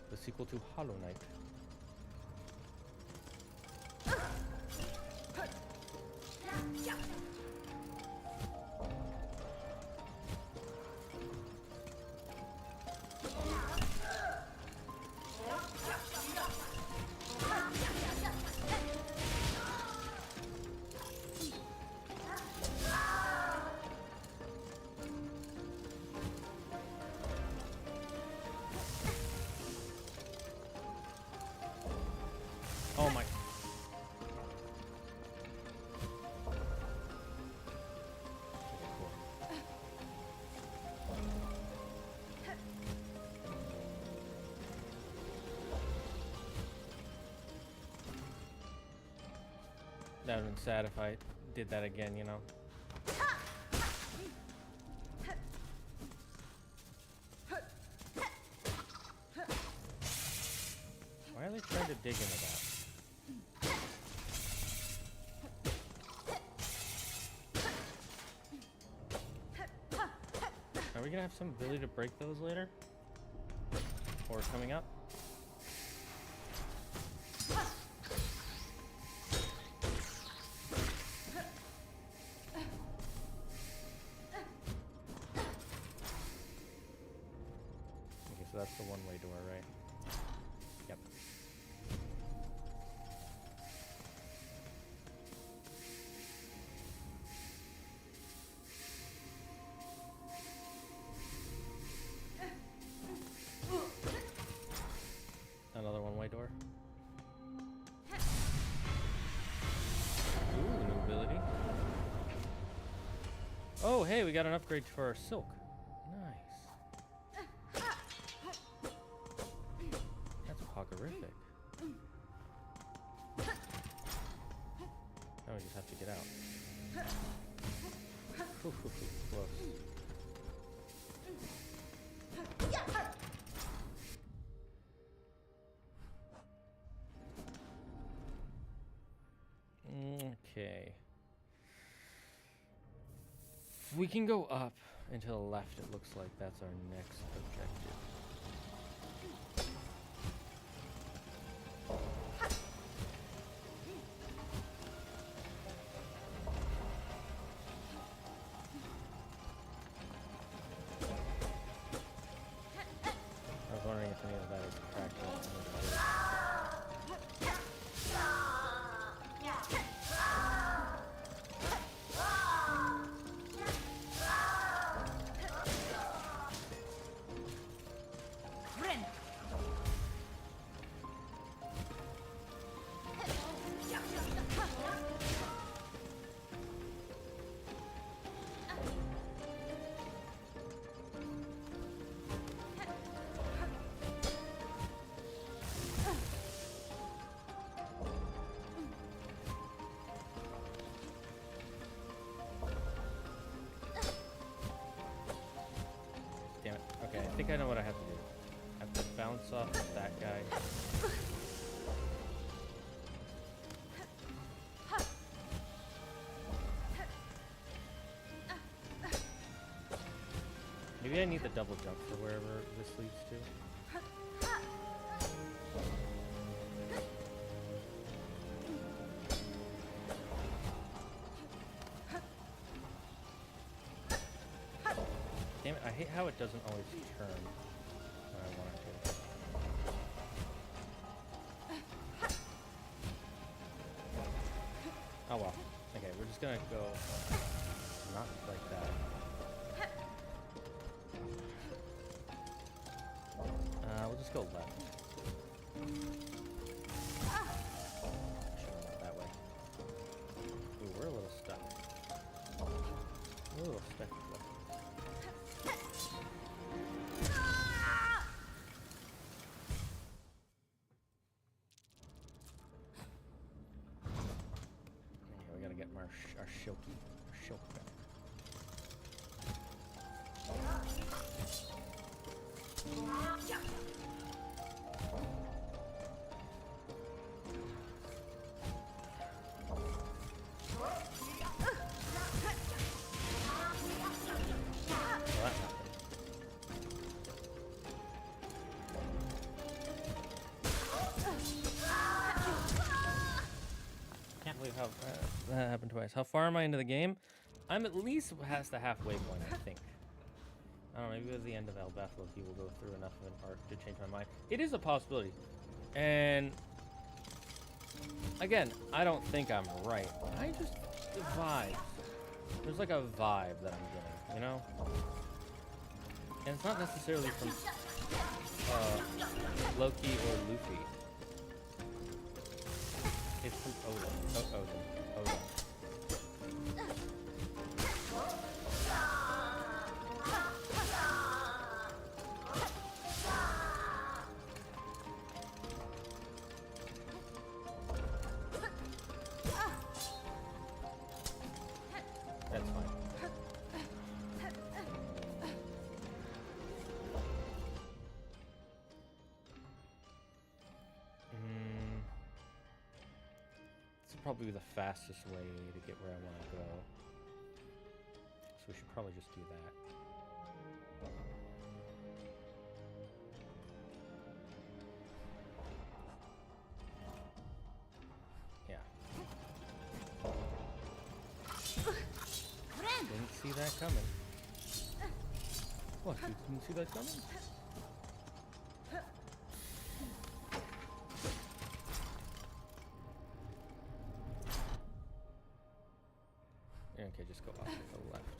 the sequel to Hollow Knight. Oh my. That would have been sad if I did that again, you know? to dig into that. Are we gonna have some ability to break those later? Or coming up? Okay, so that's the one-way door, right? Yep. Another one-way door. Ooh, new ability. Oh, hey, we got an upgrade for our silk. Nice. That's poggerific. Now we just have to get out. Close. Okay. We can go up and to the left. It looks like that's our next objective. I was wondering if any of that is practical. Damn it. Okay, I think I know what I have to do. I have to bounce off that guy. Maybe I need the double jump for wherever this leads to. Damn it, I hate how it doesn't always turn when I want it to. Oh well. Okay, we're just gonna go not like that. We'll just go left. That way. Ooh, we're a little stuck. We're a little stuck. Okay, we gotta get our shilk back. Can't believe how that happened twice. How far am I into the game? I'm at least past the halfway point, I think. I don't know, maybe at the end of Elbath Loki will go through enough of an arc to change my mind. It is a possibility. And again, I don't think I'm right. I just the vibe. There's like a vibe that I'm getting, you know? And it's not necessarily from Loki or Luffy. It's from Odin. Odin. That's fine. probably be the fastest way to get where I want to go. So we should probably just do that. Yeah. Didn't see that coming. What? You didn't see that coming? Okay, just go off to the left.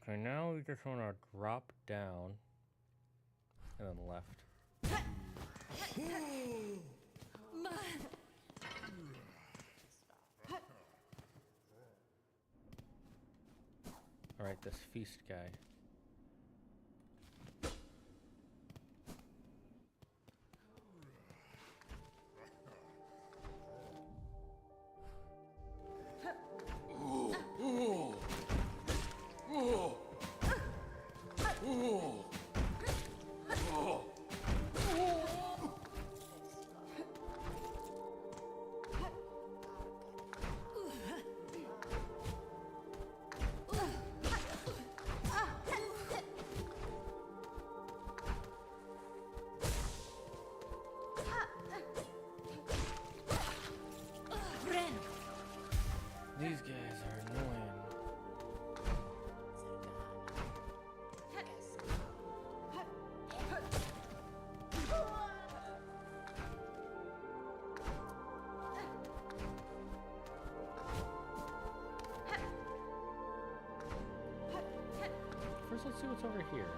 Okay, now we just want to drop down and then left. Alright, this feast guy. These guys are annoying. First, let's see what's over here.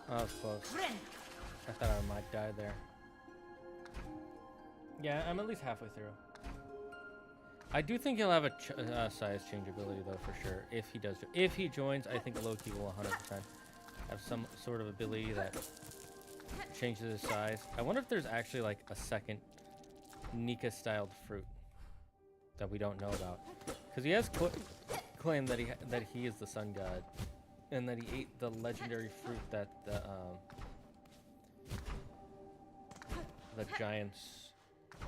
That was close. I thought I might die there. Yeah, I'm at least halfway through. I do think he'll have a size change ability though, for sure. If he does, if he joins, I think Loki will 100% have some sort of ability that changes his size. I wonder if there's actually like a second Nika-styled fruit that we don't know about, because he has claimed that he is the sun god, and that he ate the legendary fruit that the giants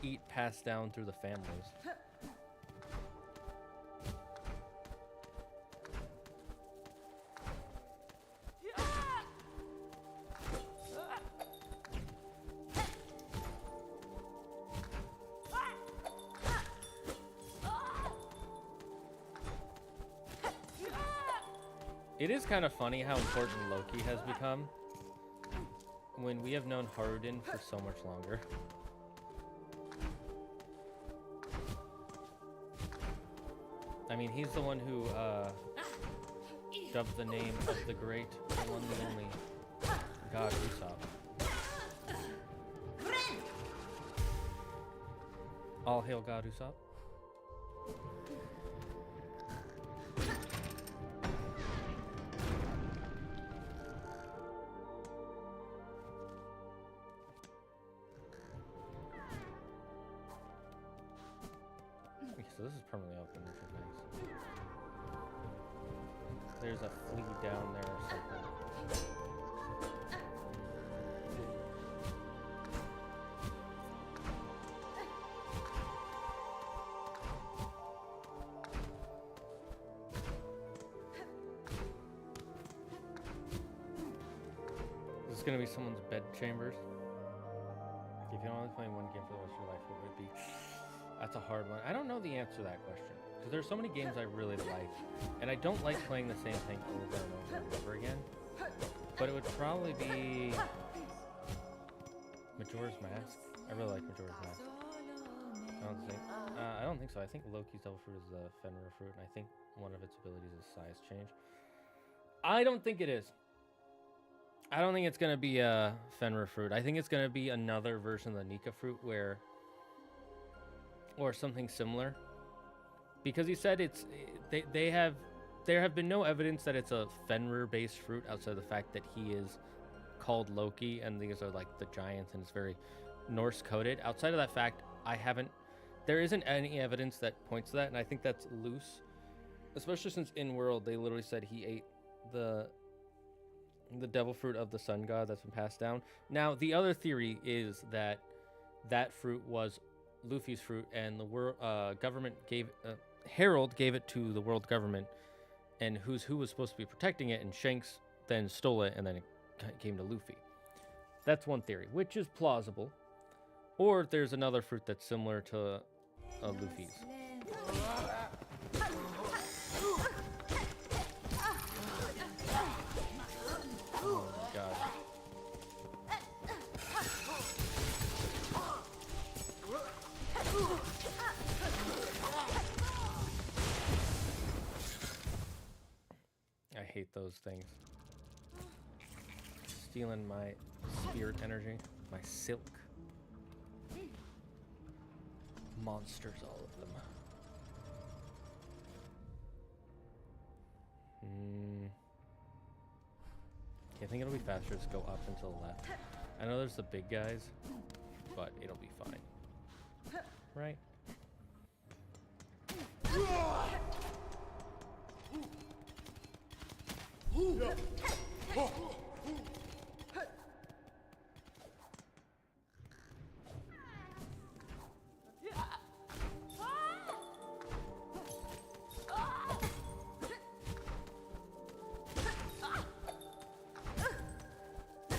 eat, passed down through the families. It is kind of funny how important Loki has become when we have known Haruden for so much longer. I mean, he's the one who dubbed the name of the great, the one and only god Usopp. All hail God Usopp. So this is permanently open, which is nice. There's a flea down there or something. This is gonna be someone's bed chambers. If you can only play one game for the rest of your life, what would it be? That's a hard one. I don't know the answer to that question because there's so many games I really like, and I don't like playing the same thing over and over and over again. But it would probably be Majora's Mask. I really like Majora's Mask. I don't think so. I think Loki's Devil Fruit is the Fenrir fruit, and I think one of its abilities is size change. I don't think it is. I don't think it's gonna be a Fenrir fruit. I think it's gonna be another version of the Nika fruit, or something similar. Because he said there have been no evidence that it's a Fenrir-based fruit outside of the fact that he is called Loki, and these are like the giants, and it's very Norse coded. Outside of that fact, there isn't any evidence that points to that, and I think that's loose, especially since in World they literally said he ate the devil fruit of the sun god that's been passed down. Now the other theory is that fruit was Luffy's fruit, and the world government Herald gave it to the world government, and who was supposed to be protecting it, and Shanks then stole it, and then it came to Luffy. That's one theory, which is plausible. Or there's another fruit that's similar to Luffy's. Oh my god. I hate those things. Stealing my spirit energy, my silk. Monsters, all of them. I think it'll be faster to go up and to the left. I know there's the big guys, but it'll be fine. Right?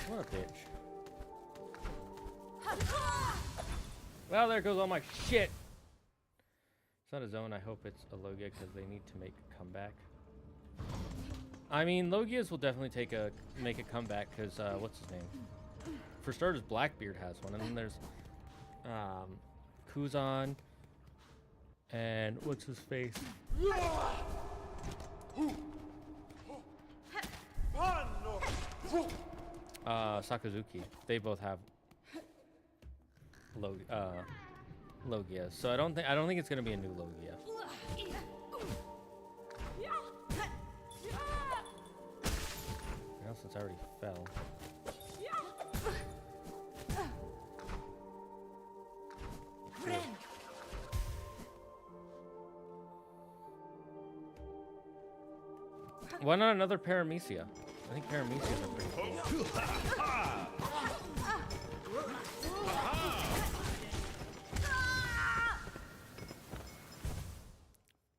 What a bitch. Well, there goes all my shit. It's not a zone. I hope it's a Logia because they need to make a comeback. I mean, Logias will definitely make a comeback because what's his name? For starters, Blackbeard has one, and then there's Kuzan and what's his face? Sakazuki. They both have Logia, so I don't think it's gonna be a new Logia. Well, since I already fell. Cool. Why not another Paramecia? I think Paramecias are pretty cool.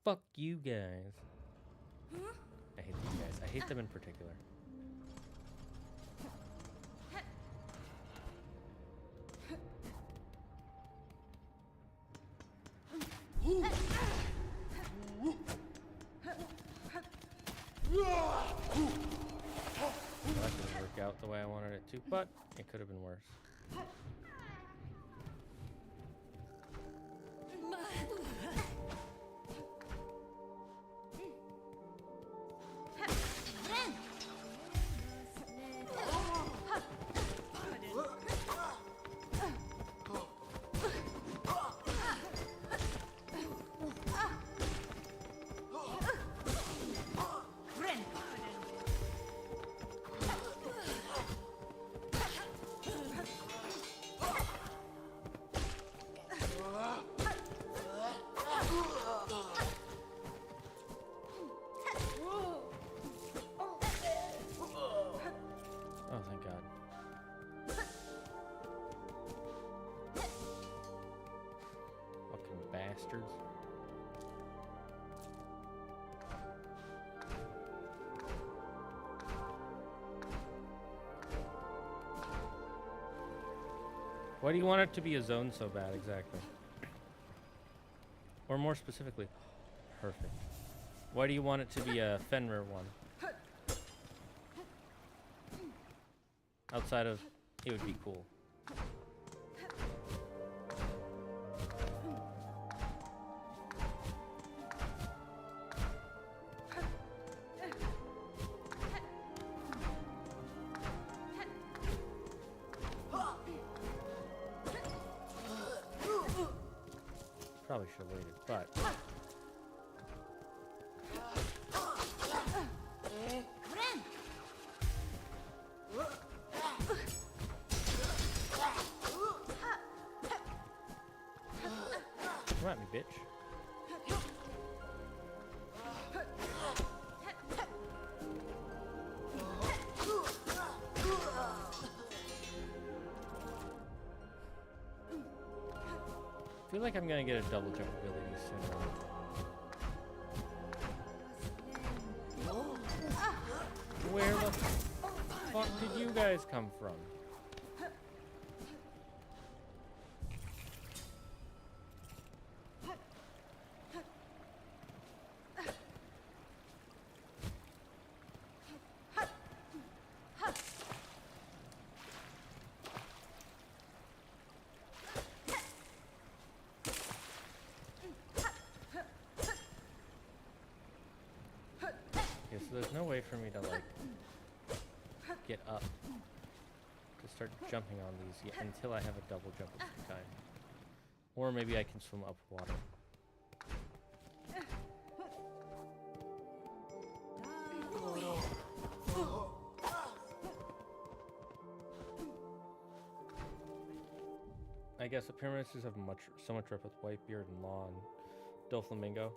Fuck you guys. I hate these guys. I hate them in particular. That didn't work out the way I wanted it to, but it could have been worse. Bastards. Why do you want it to be a zone so bad, exactly? Or more specifically, perfect. Why do you want it to be a Fenrir one? Outside of, it would be cool. Probably should have waited, but... Come at me, bitch. I feel like I'm gonna get a double jump ability soon. Where the fuck did you guys come from? Okay, so there's no way for me to like get up to start jumping on these yet until I have a double jump of some kind. Or maybe I can swim up water. I guess the pyramids have so much rep with Whitebeard and Law and Doflamingo.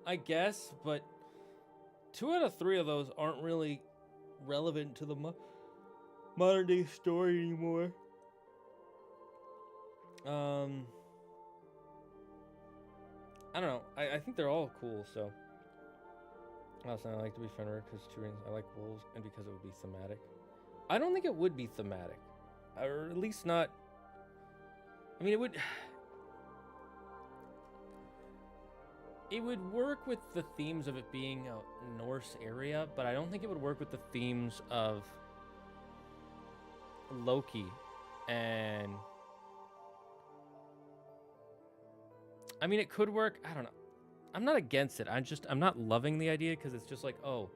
I guess, but 2 out of 3 of those aren't really relevant to the modern day story anymore. I don't know. I think they're all cool, so. Also, I like to be Fenrir because 2 reasons. I like wolves and because it would be thematic. I don't think it would be thematic. Or at least not. I mean, it would. It would work with the themes of it being a Norse area, but I don't think it would work with the themes of Loki and... I mean, it could work. I don't know. I'm not against it. I'm not loving the idea because it's just like, oh,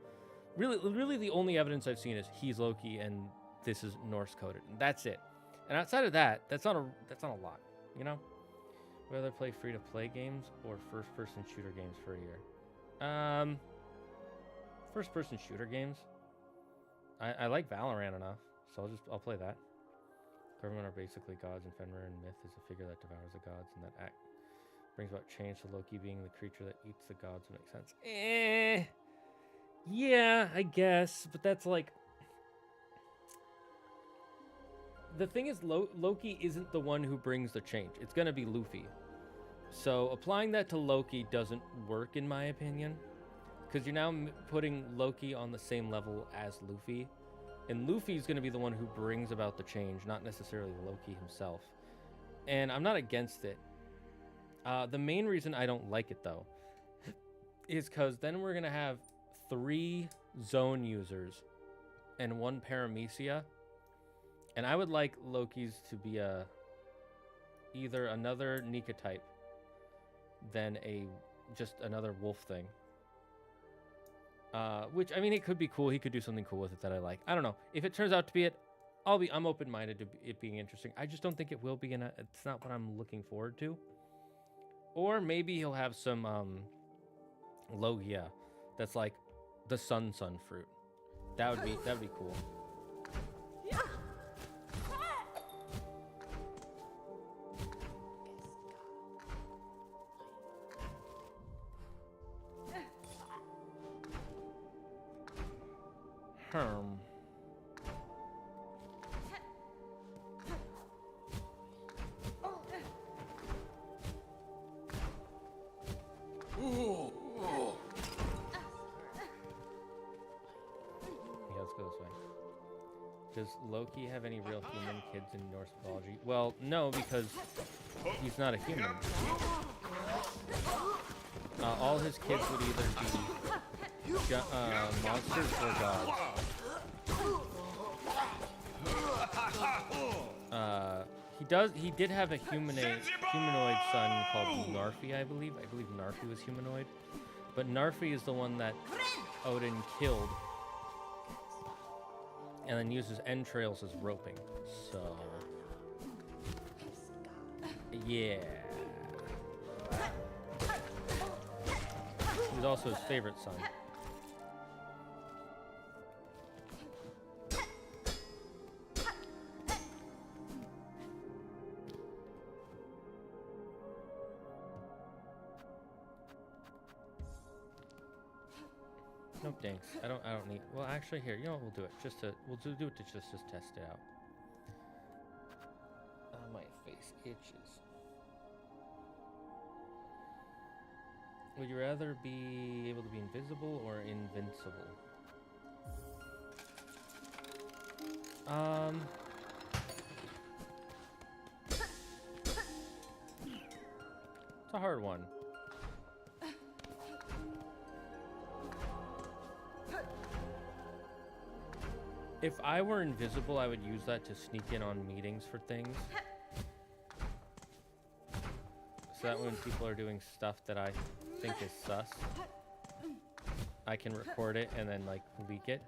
really the only evidence I've seen is he's Loki and this is Norse coded. And that's it. And outside of that, that's not a lot, you know? Whether play free-to-play games or first-person shooter games for a year. First-person shooter games. I like Valorant enough, so I'll play that. Government are basically gods, and Fenrir in myth is a figure that devours the gods, and that act brings about change to Loki being the creature that eats the gods. Would make sense. Yeah, I guess, but that's like. The thing is, Loki isn't the one who brings the change. It's going to be Luffy. So applying that to Loki doesn't work, in my opinion. Because you're now putting Loki on the same level as Luffy. And Luffy's going to be the one who brings about the change, not necessarily Loki himself. And I'm not against it. The main reason I don't like it, though, is because then we're going to have 3 zone users and 1 paramecia. And I would like Loki's to be either another Nika type than just another wolf thing. Which, I mean, it could be cool. He could do something cool with it that I like. I don't know. If it turns out to be it, I'm open-minded to it being interesting. I just don't think it will be, it's not what I'm looking forward to. Or maybe he'll have some Logia that's like the sun fruit. That would be cool. Yeah, let's go this way. Does Loki have any real human kids in Norse mythology? Well, no, because he's not a human. All his kids would either be monsters or gods. He did have a humanoid son called Narfi, I believe. I believe Narfi was humanoid. But Narfi is the one that Odin killed and then uses entrails as roping. So, yeah. He was also his favorite son. Nope, thanks. I don't need. Well, actually, here, you know what? We'll do it we'll do it to just test it out. My face itches. Would you rather be able to be invisible or invincible? It's a hard one. If I were invisible, I would use that to sneak in on meetings for things. So that when people are doing stuff that I think is sus, I can record it and then, like, leak it.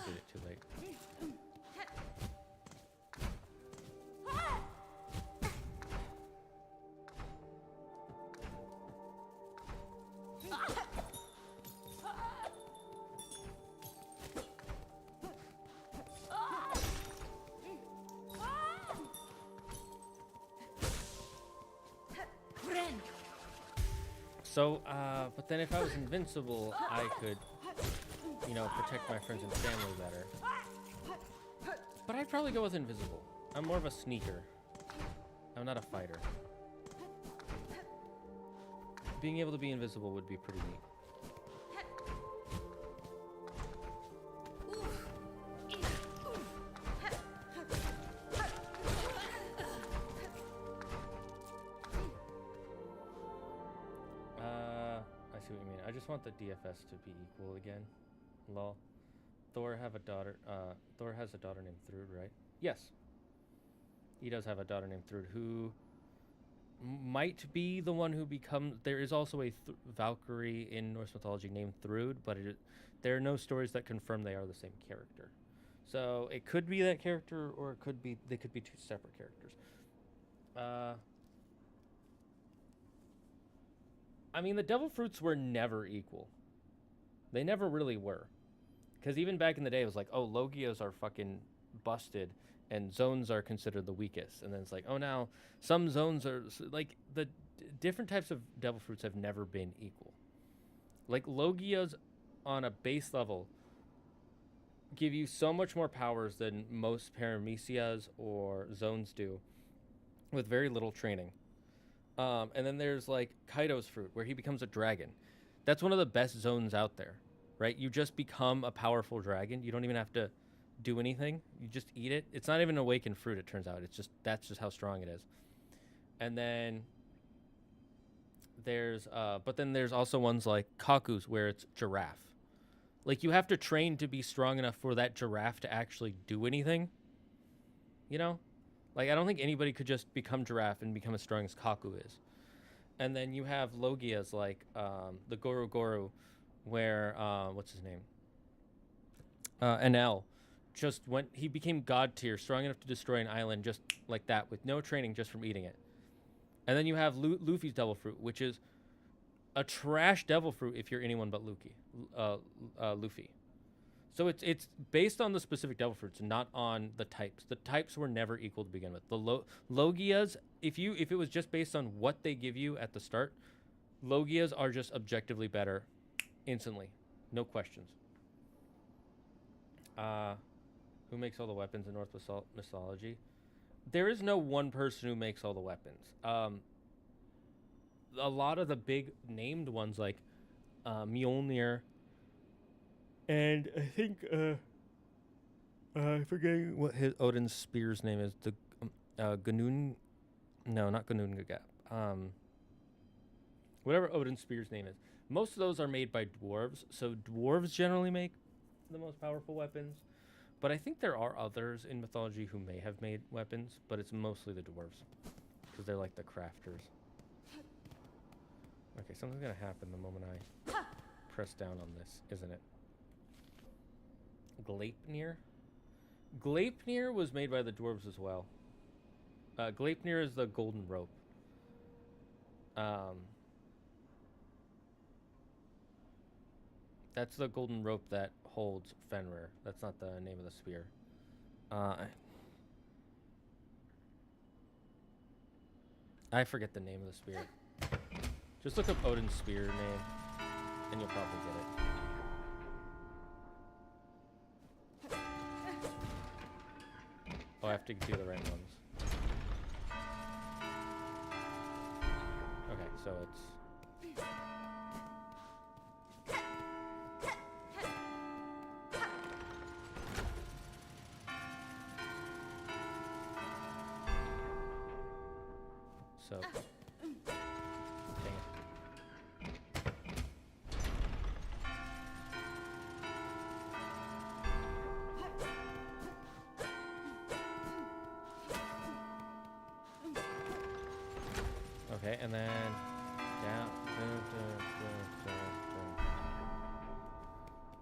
Did it too late. So, but then if I was invincible, I could, you know, protect my friends and family better. But I'd probably go with invisible. I'm more of a sneaker. I'm not a fighter. Being able to be invisible would be pretty neat. I see what you mean. I just want the DFS to be equal again. Lol. Thor has a daughter named Thrud, right? Yes. He does have a daughter named Thrud who might be the one who becomes... There is also a Valkyrie in Norse mythology named Thrud, but there are no stories that confirm they are the same character. So it could be that character, or they could be two separate characters. I mean, the devil fruits were never equal. They never really were. Because even back in the day, it was like, oh, Logias are fucking busted, and zones are considered the weakest. And then it's like, oh, now some zones are... Like, the different types of devil fruits have never been equal. Like, Logias on a base level give you so much more powers than most paramecias or zones do, with very little training. And then there's like Kaido's fruit, where he becomes a dragon. That's one of the best zones out there, right? You just become a powerful dragon. You don't even have to do anything. You just eat it. It's not even awakened fruit, it turns out. That's just how strong it is. And then there's also ones like Kaku's, where it's giraffe. Like, you have to train to be strong enough for that giraffe to actually do anything. You know? Like, I don't think anybody could just become giraffe and become as strong as Kaku is. And then you have Logias like the Goro Goro, where, what's his name? NL. He became god tier, strong enough to destroy an island just like that, with no training, just from eating it. And then you have Luffy's devil fruit, which is a trash devil fruit if you're anyone but Luffy. So it's based on the specific devil fruits, not on the types. The types were never equal to begin with. The Logias, if it was just based on what they give you at the start, Logias are just objectively better instantly. No questions. Who makes all the weapons in Norse mythology? there is no one person who makes all the weapons. A lot of the big named ones like Mjolnir, and I think I'm forgetting what his Odin's spear's name is. The Gunun, no, not Gunungagap. Whatever Odin's spear's name is. Most of those are made by dwarves, so dwarves generally make the most powerful weapons. But I think there are others in mythology who may have made weapons, but it's mostly the dwarves because they're like the crafters. Okay, something's gonna happen the moment I press down on this, isn't it? Gleipnir? Gleipnir was made by the dwarves as well. Gleipnir is the golden rope. That's the golden rope that holds Fenrir. That's not the name of the spear. I forget the name of the spear. Just look up Odin's spear name, and you'll probably get it. Oh, I have to do the right ones. Okay, so it's... So... Dang it. Okay, and then down.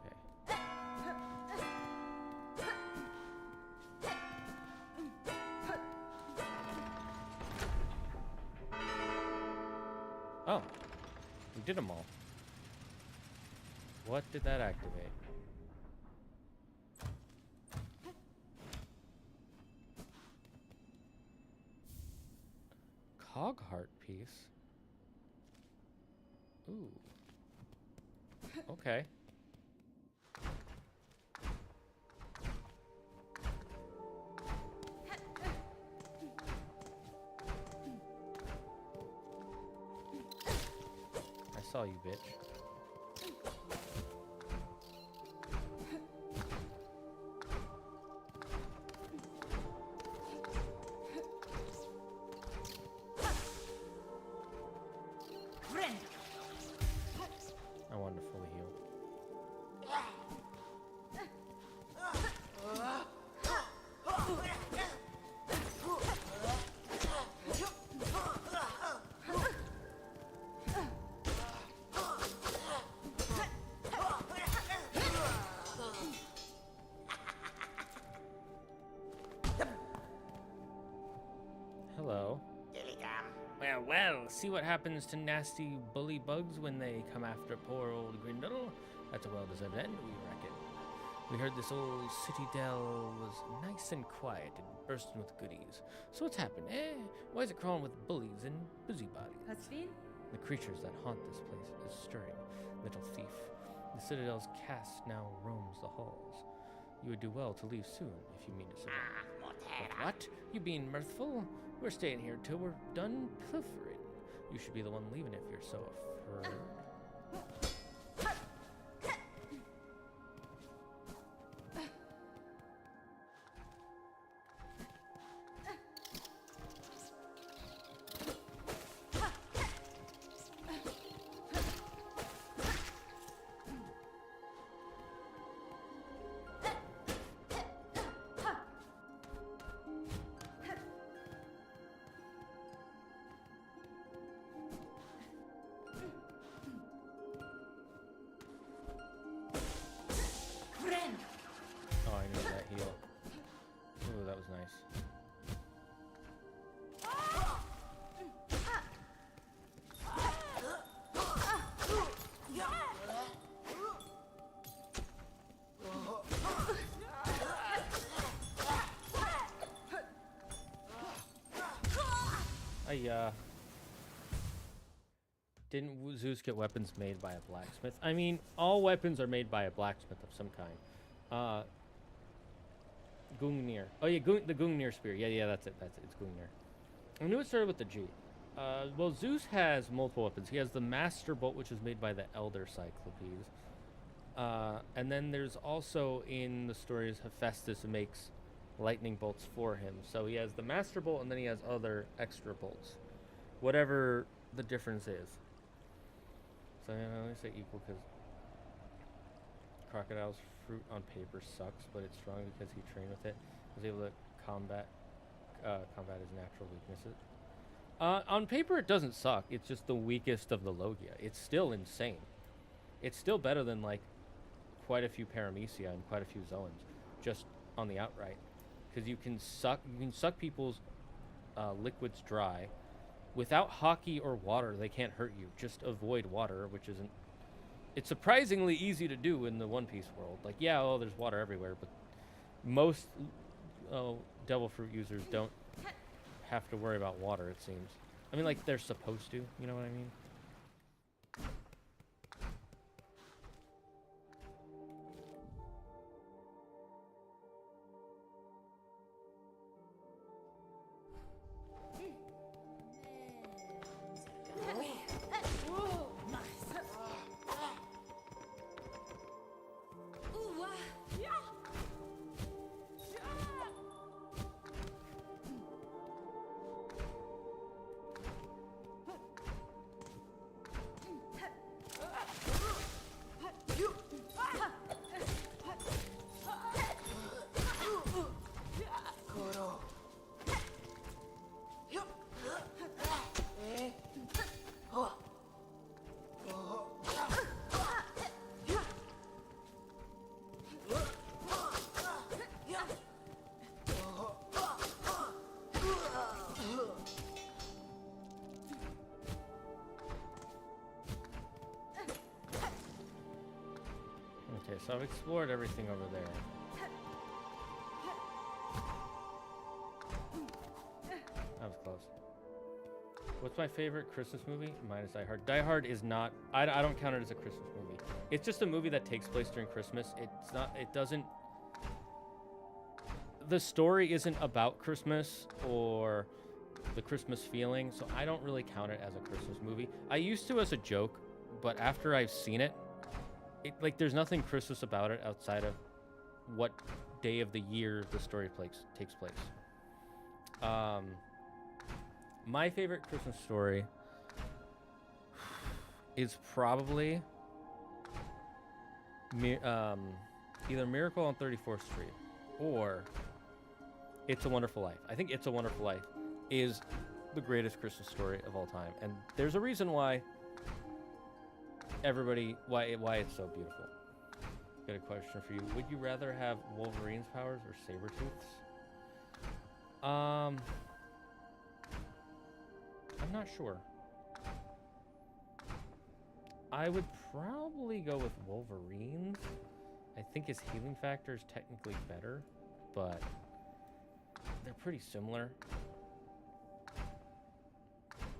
Okay. Oh, we did them all. What did that activate? Cog heart piece. Ooh. Okay. I saw you, bitch. I wanted to fully heal. Hello. Well, see what happens to nasty bully bugs when they come after poor old Grindle? That's a well-deserved end, we reckon. We heard this old citadel was nice and quiet and bursting with goodies. So what's happened, eh? Why is it crawling with bullies and busybodies? The creatures that haunt this place is stirring, little thief. The citadel's cast now roams the halls. You would do well to leave soon if you mean to survive. What? You being mirthful? We're staying here till we're done pilfering. You should be the one leaving if you're so afraid. Oh, I know that heal. Ooh, that was nice. Didn't Zeus get weapons made by a blacksmith? I mean, all weapons are made by a blacksmith of some kind. Gungnir. Oh yeah, the Gungnir spear. Yeah, that's it. It's Gungnir. I knew it started with the G. Well, Zeus has multiple weapons. He has the Master Bolt, which is made by the Elder Cyclopes. And then there's also in the stories Hephaestus makes lightning bolts for him. So he has the Master Bolt, and then he has other extra bolts, whatever the difference is. So I only say equal because Crocodile's fruit on paper sucks, but it's strong because he trained with it. He was able to combat his natural weaknesses. On paper, it doesn't suck. It's just the weakest of the Logia. It's still insane. It's still better than like quite a few Paramecia and quite a few Zoans, just on the outright, because you can suck people's liquids dry without hockey or water. They can't hurt you. Just avoid water, which isn't. It's surprisingly easy to do in the One Piece world. Like, yeah, oh, there's water everywhere, but most Devil Fruit users don't have to worry about water, it seems. I mean, like, they're supposed to, you know what I mean? Okay, so I've explored everything over there. That was close. What's my favorite Christmas movie? Mine is Die Hard. Die Hard is not... I don't count it as a Christmas movie. It's just a movie that takes place during Christmas. It's not... It doesn't... The story isn't about Christmas or the Christmas feeling, so I don't really count it as a Christmas movie. I used to as a joke, but after I've seen it, like, there's nothing Christmas about it outside of what day of the year the story takes place. My favorite Christmas story is probably either Miracle on 34th Street or It's a Wonderful Life. I think It's a Wonderful Life is the greatest Christmas story of all time, and there's a reason why why it's so beautiful. Got a question for you. Would you rather have Wolverine's powers or Sabretooth's? I'm not sure. I would probably go with Wolverine's. I think his healing factor is technically better, but they're pretty similar.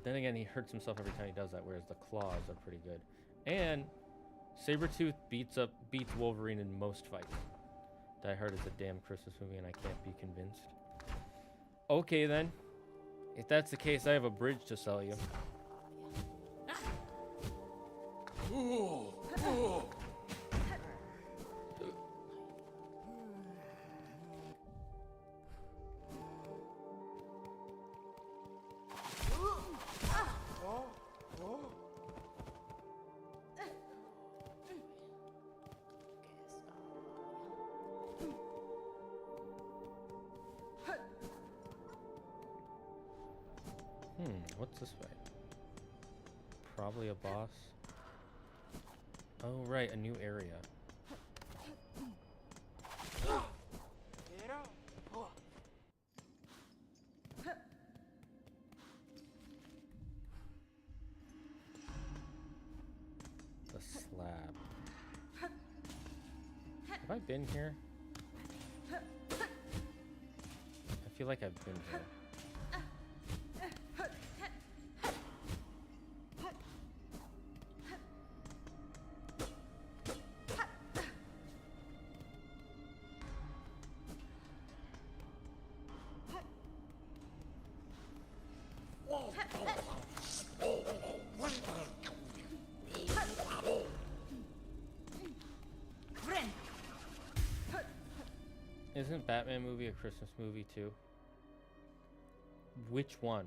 Then again, he hurts himself every time he does that, whereas the claws are pretty good. And Sabretooth beats Wolverine in most fights. Die Hard is a damn Christmas movie, and I can't be convinced. Okay, then. If that's the case, I have a bridge to sell you. What's this way? Probably a boss. Oh, right, a new area. The slab. Have I been here? I feel like I've been here. Isn't Batman movie a Christmas movie too? Which one?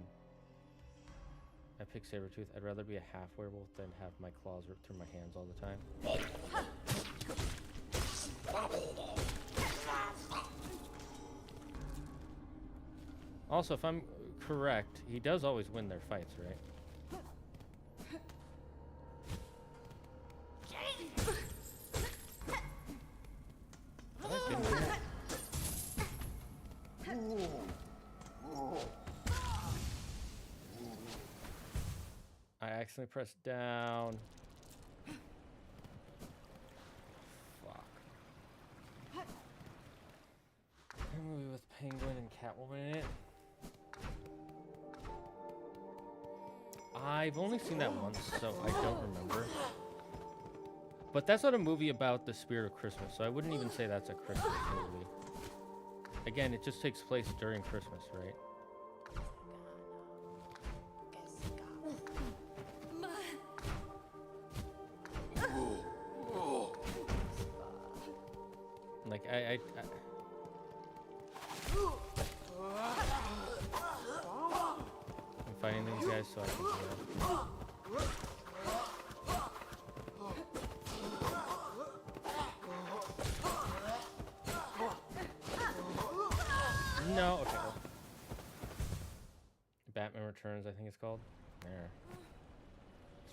I pick Sabretooth. I'd rather be a half werewolf than have my claws ripped through my hands all the time. Also, if I'm correct, he does always win their fights, right? I accidentally pressed down. Fuck. A movie with Penguin and Catwoman in it. I've only seen that once, so I don't remember. But that's not a movie about the spirit of Christmas, so I wouldn't even say that's a Christmas movie. Again, it just takes place during Christmas, right? Like, I'm fighting these guys so I can heal. No, okay. Batman Returns, I think it's called. There.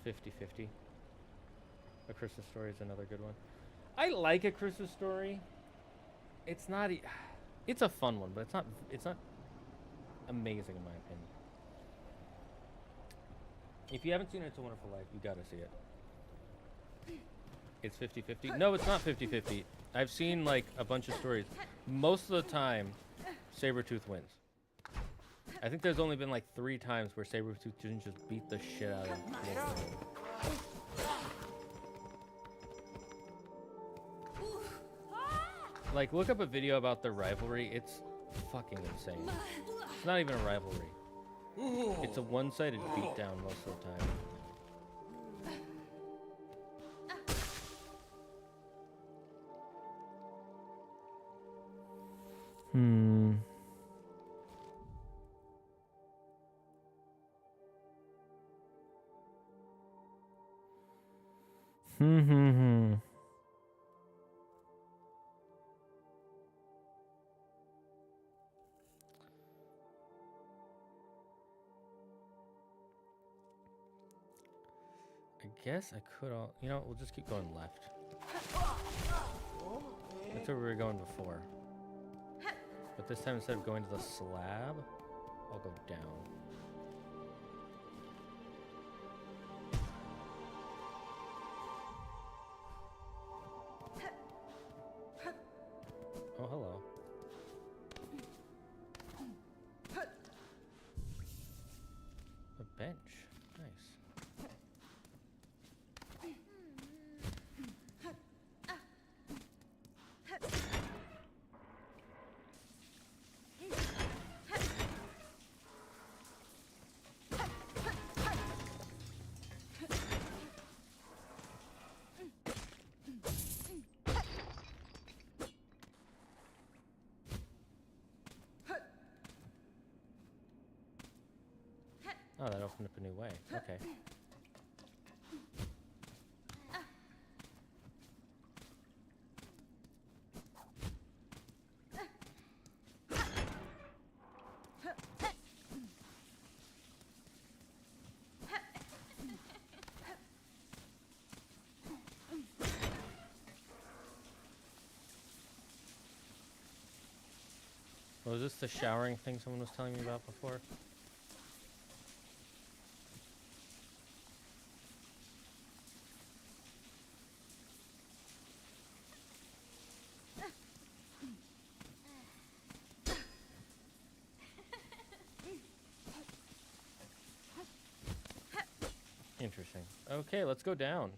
It's 50-50. A Christmas Story is another good one. I like A Christmas Story. It's not. It's a fun one, but it's not amazing in my opinion. If you haven't seen It's a Wonderful Life, you gotta see it. It's 50-50. No, it's not 50-50. I've seen like a bunch of stories. Most of the time, Sabretooth wins. I think there's only been like 3 times where Sabretooth didn't just beat the shit out of Wolverine. Like, look up a video about their rivalry. It's fucking insane. It's not even a rivalry. It's a one-sided beatdown most of the time. I guess I could all, you know, we'll just keep going left. That's where we were going before. But this time, instead of going to the slab, I'll go down. Oh, hello. A bench. Nice. Oh, that opened up a new way. Okay. Was this the showering thing someone was telling me about before? Interesting. Okay, let's go down.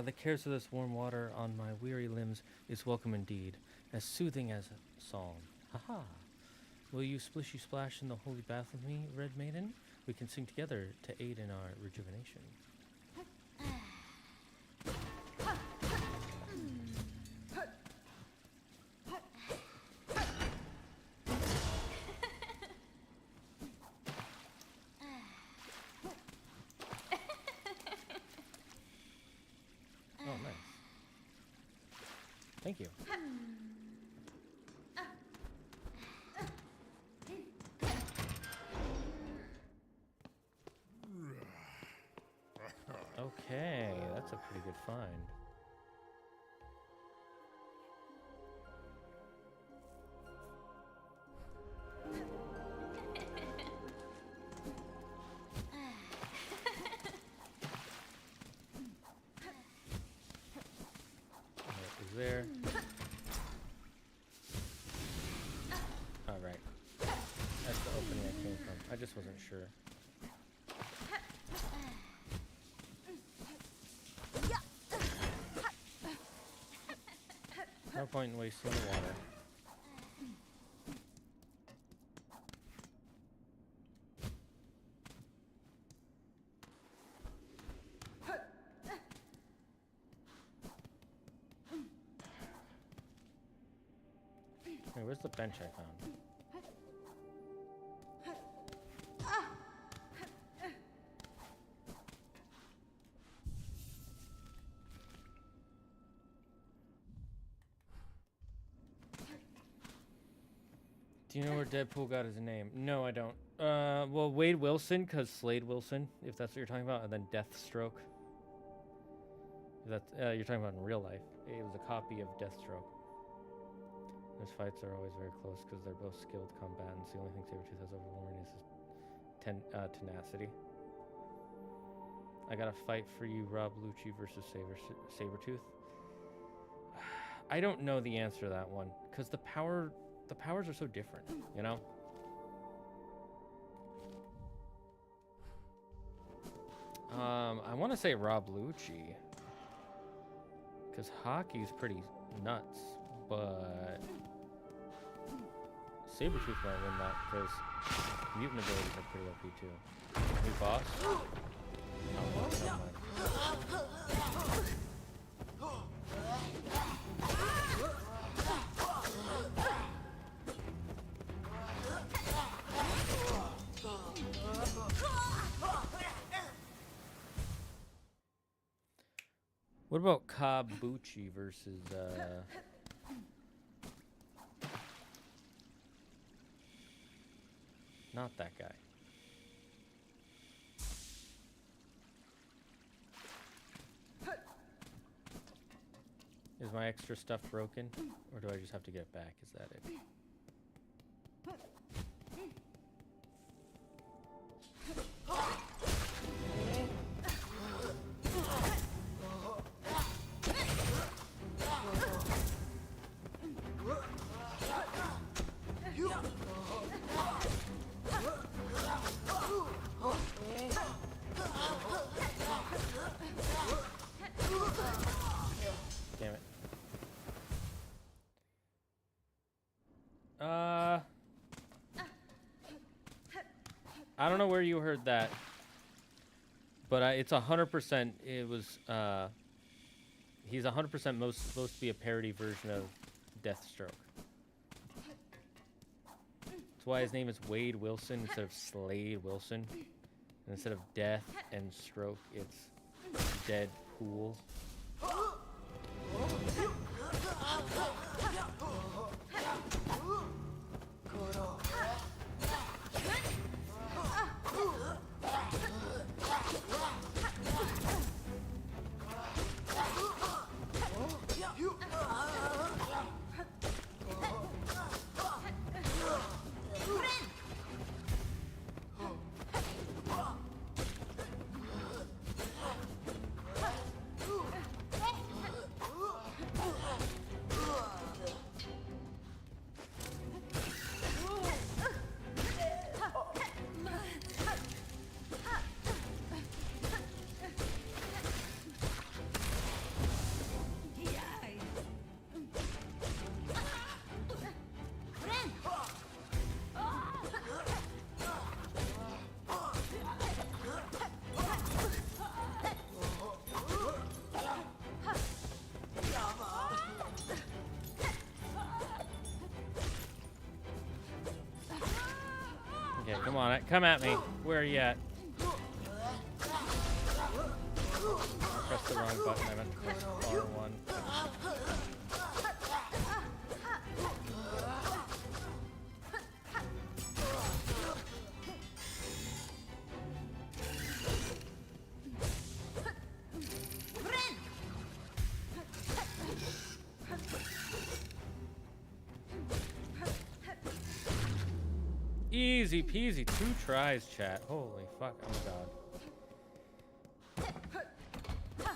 the cares of this warm water on my weary limbs is welcome indeed, as soothing as a psalm. Haha. Will you splishy splash in the holy bath with me, Red Maiden? We can sing together to aid in our rejuvenation. Oh, nice. Thank you. Okay, that's a pretty good find. Is there? All right. That's the opening I came from. I just wasn't sure. No point in wasting the water. Hey, where's the bench I found? Do you know where Deadpool got his name? No, I don't. Well, Wade Wilson, because Slade Wilson, if that's what you're talking about, and then Deathstroke. If that's you're talking about in real life. It was a copy of Deathstroke. Those fights are always very close because they're both skilled combatants. The only thing Sabretooth has over Wolverine is his tenacity. I got a fight for you, Rob Lucci versus Sabretooth. I don't know the answer to that one because the powers are so different, you know? I want to say Rob Lucci because hockey's pretty nuts, but Sabretooth might win that because mutant abilities are pretty OP too. New boss? Oh, well, never mind. What about Kabuchi versus not that guy. Is my extra stuff broken? Or do I just have to get it back? Is that it? Damn it. I don't know where you heard that, but it's 100%. It was he's 100% supposed to be a parody version of Deathstroke. That's why his name is Wade Wilson instead of Slade Wilson. And instead of Death and Stroke, it's Deadpool. Okay, come on. Come at me. Where are you at? I pressed the wrong button. I meant to press R1. Easy peasy. 2 tries, chat. Holy fuck. Oh my god.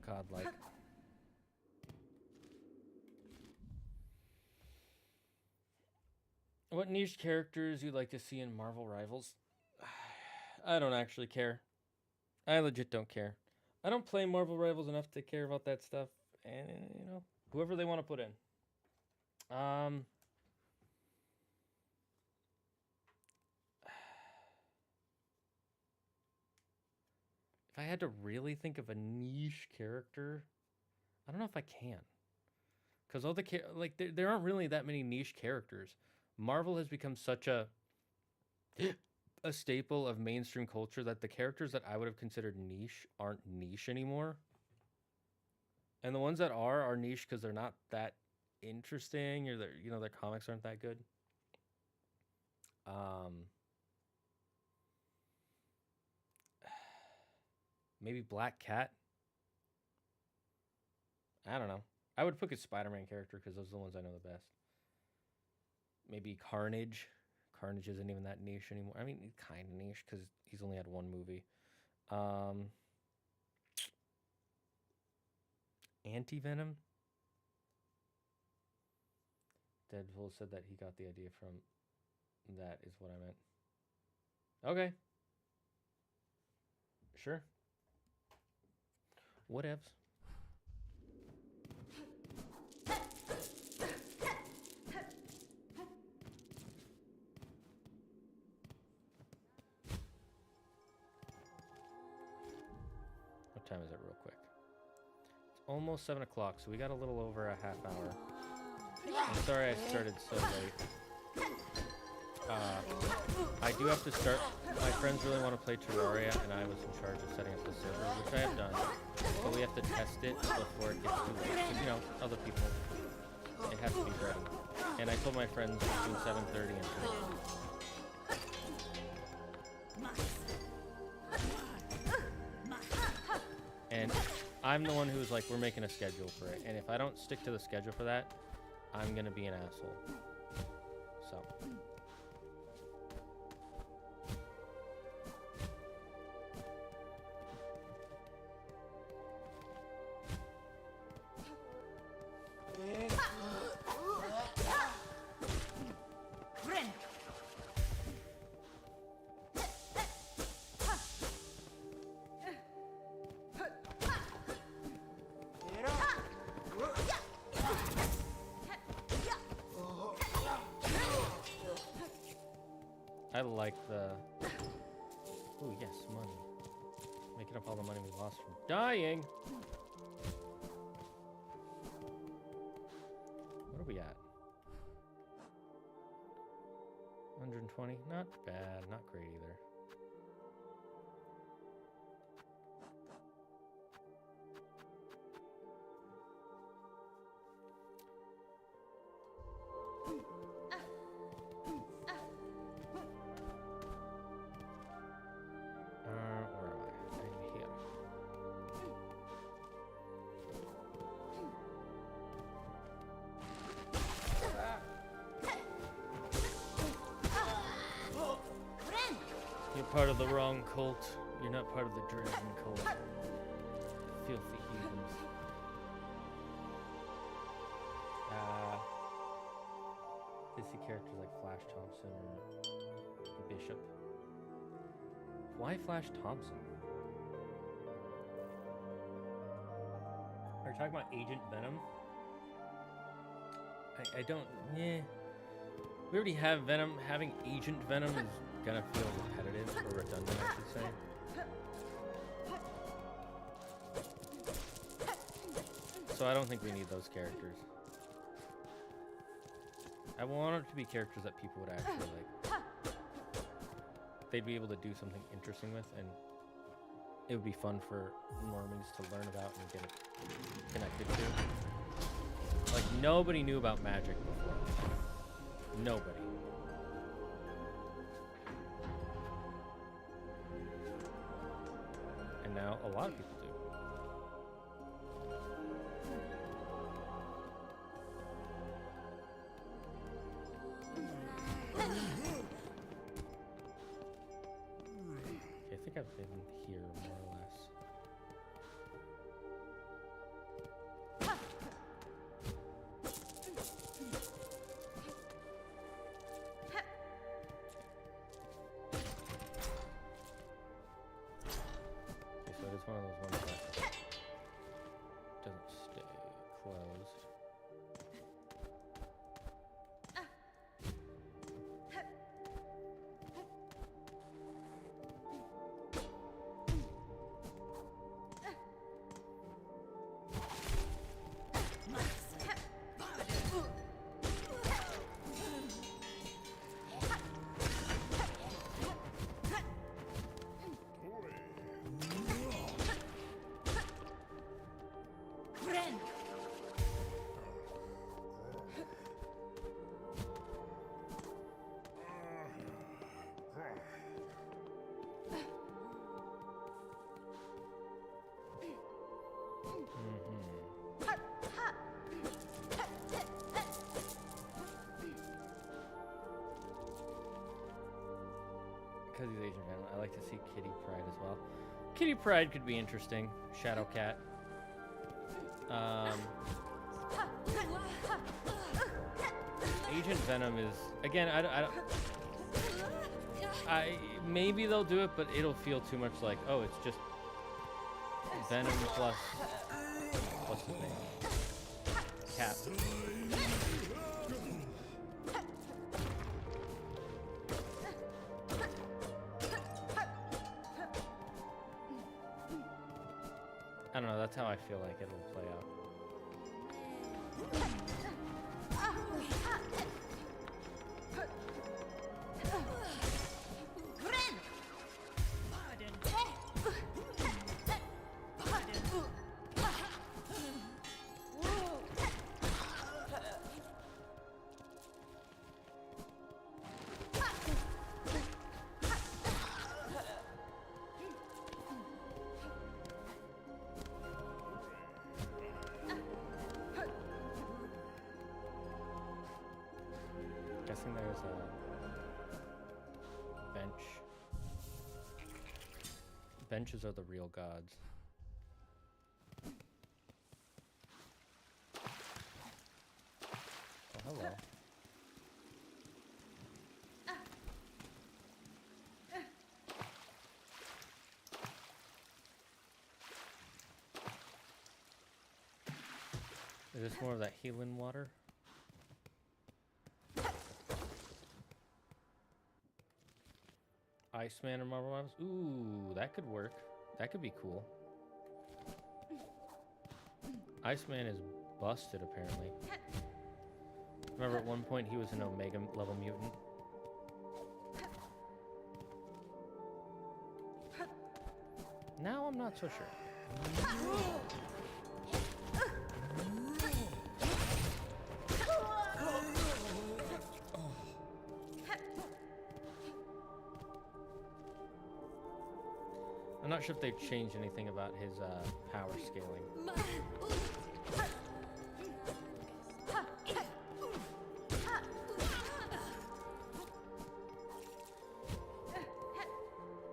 Godlike. What niche characters you'd like to see in Marvel Rivals? I don't actually care. I legit don't care. I don't play Marvel Rivals enough to care about that stuff. And, you know, whoever they want to put in. If I had to really think of a niche character, I don't know if I can. Because all the there aren't really that many niche characters. Marvel has become such a staple of mainstream culture that the characters that I would have considered niche aren't niche anymore. And the ones that are niche because they're not that interesting, or their comics aren't that good. Maybe Black Cat. I don't know. I would pick a Spider-Man character because those are the ones I know the best. Maybe Carnage. Carnage isn't even that niche anymore. I mean, kind of niche because he's only had one movie. Anti-Venom. Deadpool said that he got the idea from that is what I meant. Okay. Sure. Whatevs. What time is it real quick? It's almost 7 o'clock, so we got a little over a half hour. I'm sorry I started so late. I do have to start. My friends really want to play Terraria, and I was in charge of setting up the server, which I have done. But we have to test it before it gets too late. Because, you know, other people, it has to be ready. And I told my friends between 7:30 and 3. And I'm the one who's like, we're making a schedule for it. And if I don't stick to the schedule for that, I'm going to be an asshole. So. I like the... Ooh, yes, money. Making up all the money we lost from dying. What are we at? 120? Not bad. Not great either. Part of the wrong cult. You're not part of the dragon cult. Filthy heathens. They see characters like Flash Thompson or Bishop. Why Flash Thompson? Are you talking about Agent Venom? I don't... Yeah. We already have Venom. Having Agent Venom is gonna feel repetitive or redundant, I should say. So I don't think we need those characters. I want it to be characters that people would actually like. They'd be able to do something interesting with, and it would be fun for normies to learn about and get it connected to. Like, nobody knew about magic before. Nobody. And now a lot of people do. Okay, I think I've been here more or less. Okay, so it is one of those ones that doesn't stay closed. Because he's Asian family, I like to see Kitty Pride as well. Kitty Pride could be interesting. Shadow Cat. Agent Venom is, again, I maybe they'll do it, but it'll feel too much like, oh, it's just Venom plus what's his name? Cap. I don't know, that's how I feel like it'll play out. Guessing there's a bench. Benches are the real gods. Oh, hello. Is this more of that healing water? Iceman or Marble Models? Ooh, that could work. That could be cool. Iceman is busted, apparently. Remember at one point he was an Omega level mutant? Now I'm not so sure. I'm not sure if they've changed anything about his power scaling.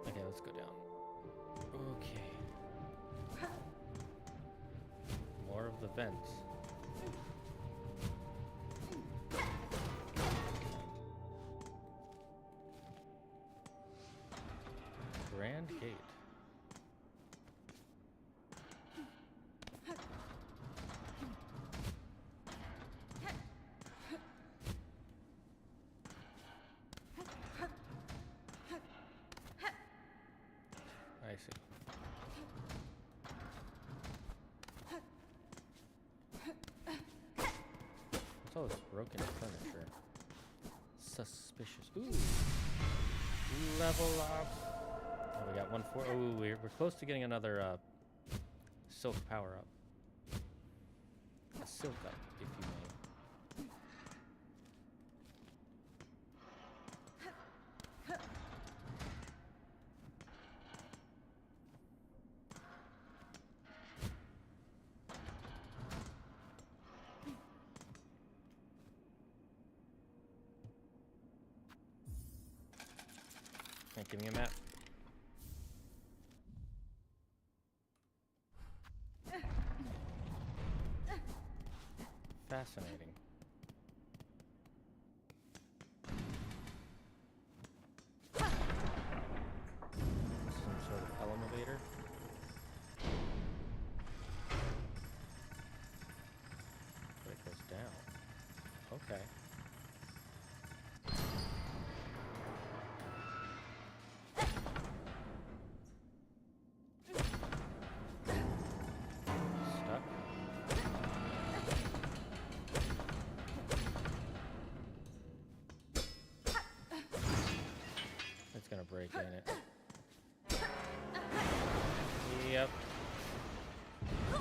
Okay, let's go down. Okay. More of the vents. Grand Gate. I see. What's all this broken furniture? Suspicious. Ooh. Level up. Oh, we got 1-4. Oh, we're close to getting another silk power up. A silk up, if you may. Give me a map. Fascinating. Some sort of elevator. But it goes down. Okay. Gonna break, ain't it? Yep. The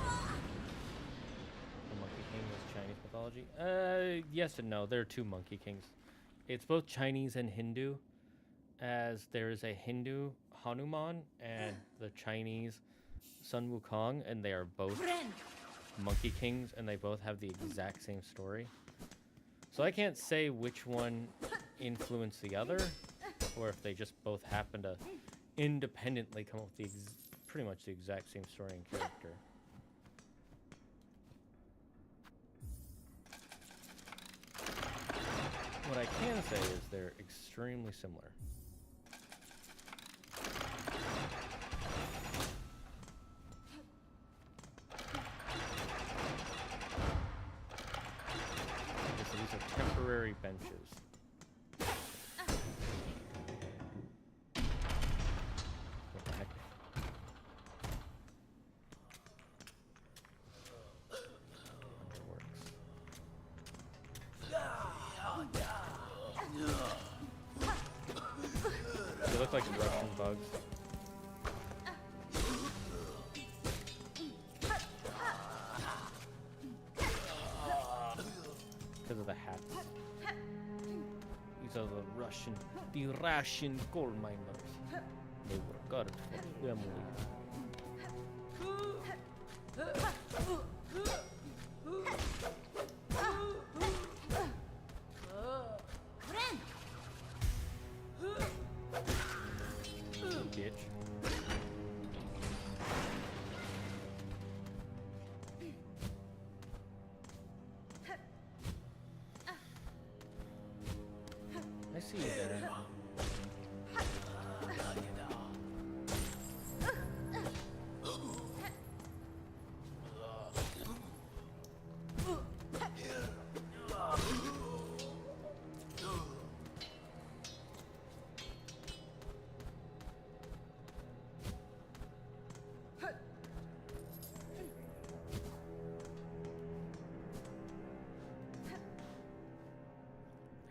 Monkey King is Chinese mythology? Yes and no. There are two Monkey Kings. It's both Chinese and Hindu, as there is a Hindu Hanuman and the Chinese Sun Wukong, and they are both Monkey Kings, and they both have the exact same story. So I can't say which one influenced the other, or if they just both happen to independently come up with pretty much the exact same story and character. What I can say is they're extremely similar. Okay, so these are temporary benches. They look like Russian bugs. Because of the hats. These are the Russian coal miners. They work hard for family. I see you there.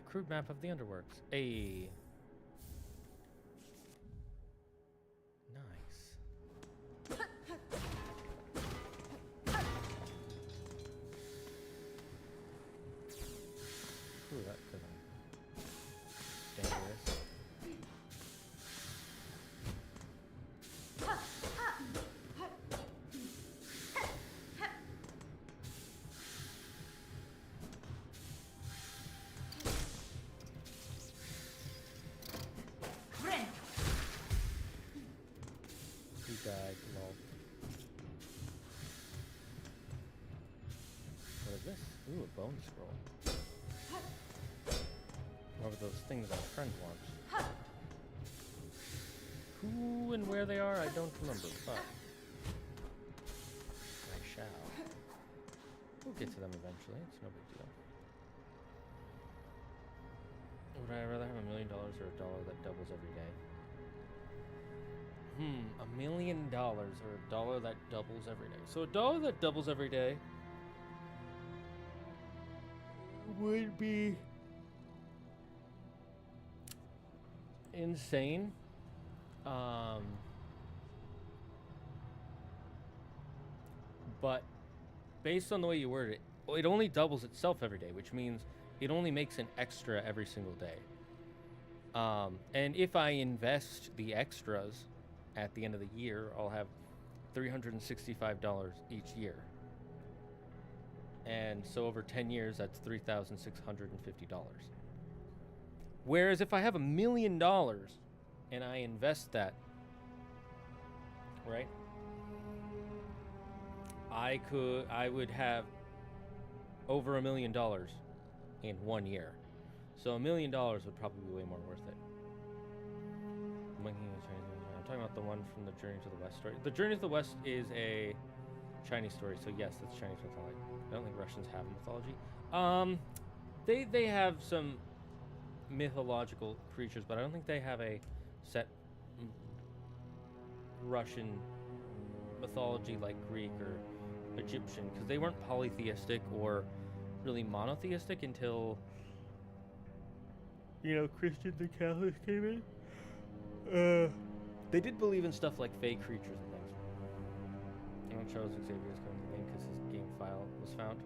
Crude map of the Underworks. Nice. Ooh, that could be dangerous. Died, lol. What is this? Ooh, a bone scroll. What were those things our friend wants? Who and where they are, I don't remember, but I shall. We'll get to them eventually, it's no big deal. Would I rather have $1 million or a dollar that doubles every day? $1 million or a dollar that doubles every day. So a dollar that doubles every day would be insane. But based on the way you word it, it only doubles itself every day, which means it only makes an extra every single day. And if I invest the extras at the end of the year, I'll have $365 each year. And so over 10 years, that's $3,650. Whereas if I have $1 million and I invest that, right? I would have over $1 million in 1 year. So $1 million would probably be way more worth it. I'm talking about the one from the Journey to the West story. The Journey to the West is a Chinese story, so yes, that's Chinese mythology. I don't think Russians have mythology. They have some mythological creatures, but I don't think they have a set Russian mythology like Greek or Egyptian, because they weren't polytheistic or really monotheistic until, you know, Christians and Catholics came in. They did believe in stuff like fey creatures and things. I don't Charles Xavier's coming to the game because his game file was found.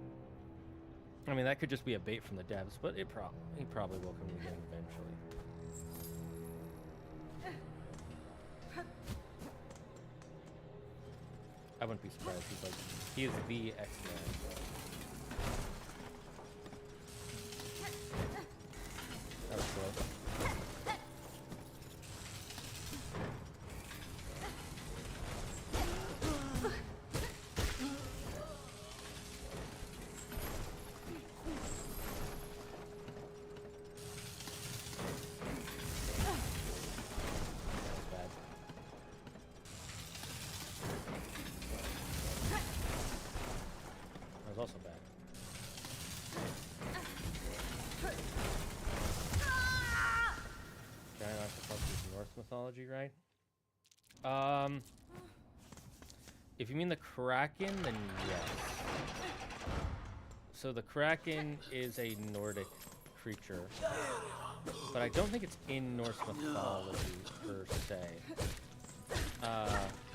I mean, that could just be a bait from the devs, but he probably will come to the game eventually. I wouldn't be surprised. He is the X-Man. That was close. Also bad. Giant octopus is Norse mythology, right? If you mean the Kraken, then yes. So the Kraken is a Nordic creature, but I don't think it's in Norse mythology per se.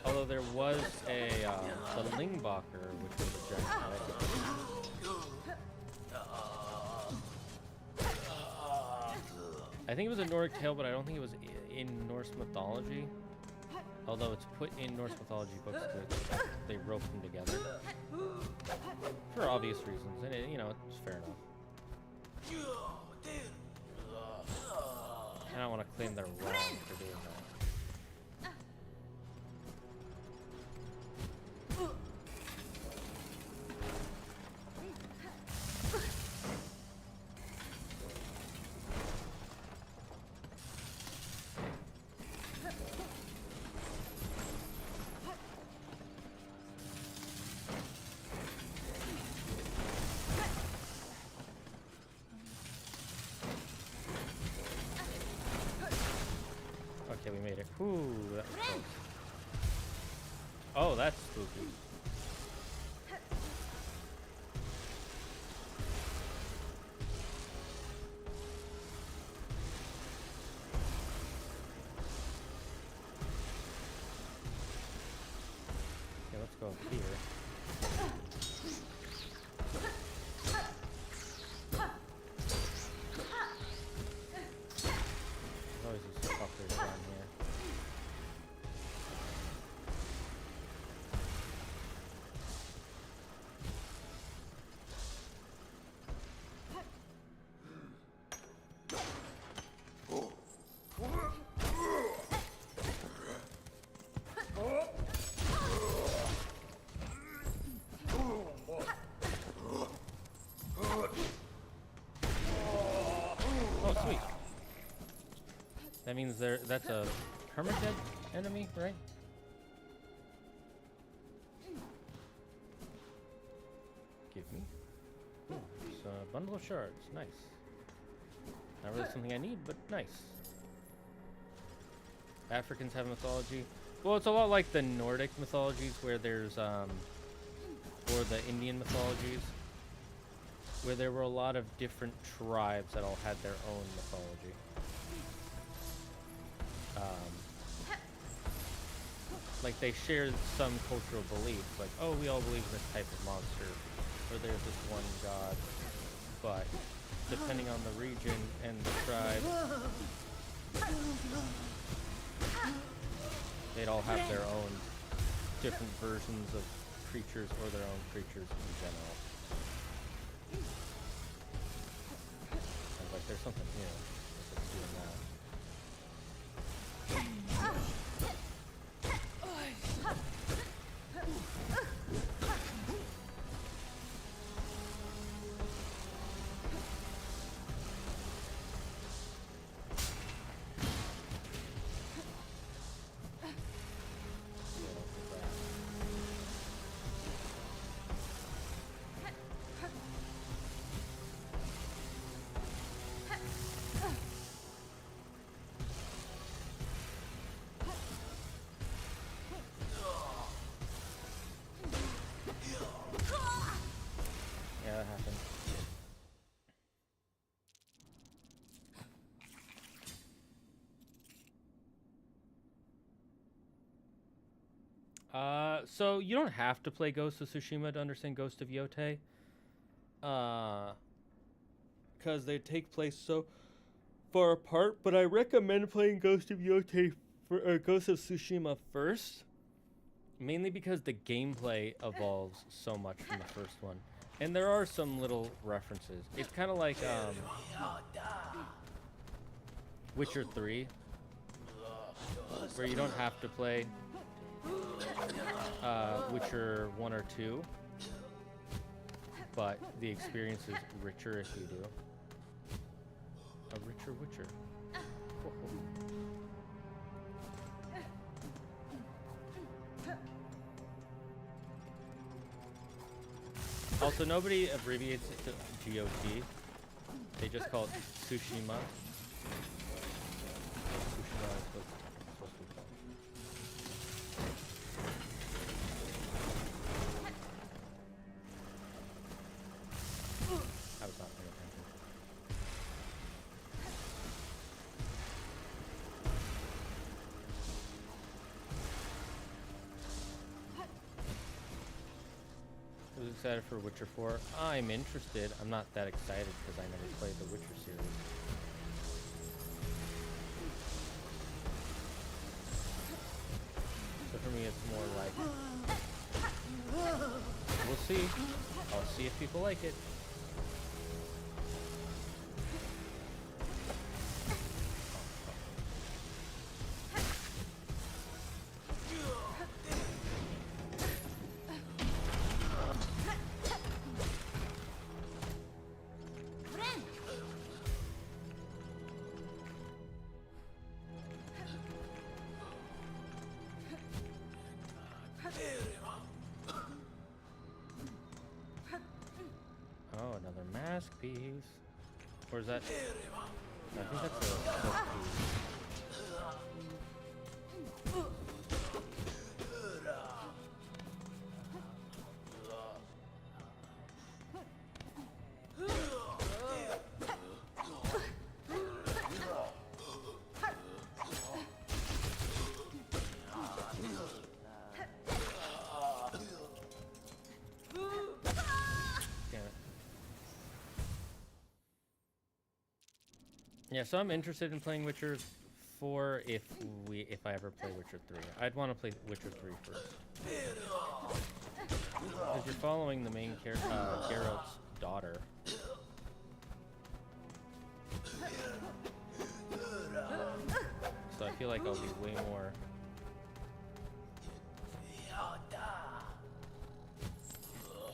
Although there was the Lingbacher, which was a giant alligator. I think it was a Nordic tale, but I don't think it was in Norse mythology. Although it's put in Norse mythology books that they rope them together. For obvious reasons, and you know, it's fair enough. I don't want to claim they're wrong for doing that. Okay, we made it. Ooh, that was close. Oh, that's spooky. Okay, let's go up here. Always these fuckers down here. Oh, sweet. That means that's a permadead enemy, right? Give me. Ooh, it's a bundle of shards. Nice. Not really something I need, but nice. Africans have mythology. Well, it's a lot like the Nordic mythologies where there's, or the Indian mythologies, where there were a lot of different tribes that all had their own mythology. like they share some cultural beliefs, like, oh, we all believe in this type of monster, or there's this one god, but depending on the region and the tribe, they'd all have their own different versions of creatures or their own creatures in general. I was like, there's something here. It's doing that. Yeah, that happened. So you don't have to play Ghost of Tsushima to understand Ghost of Yotei. Because they take place so far apart, but I recommend playing Ghost of Yotei or Ghost of Tsushima first. Mainly because the gameplay evolves so much from the first one. And there are some little references. It's kind of like Witcher 3, where you don't have to play Witcher 1 or 2, but the experience is richer if you do. A richer Witcher. Also, nobody abbreviates it to GOT. They just call it Tsushima. Tsushima is supposed to be called. I was not paying attention. I was excited for Witcher 4. I'm interested. I'm not that excited because I never played the Witcher series. So for me, it's more like, we'll see. I'll see if people like it. Oh, another mask piece. Or is that? I think that's a silk piece. Yeah, so I'm interested in playing Witcher 4 if I ever play Witcher 3. I'd want to play Witcher 3 first. Because you're following the main character, Geralt's daughter. So I feel like I'll be way more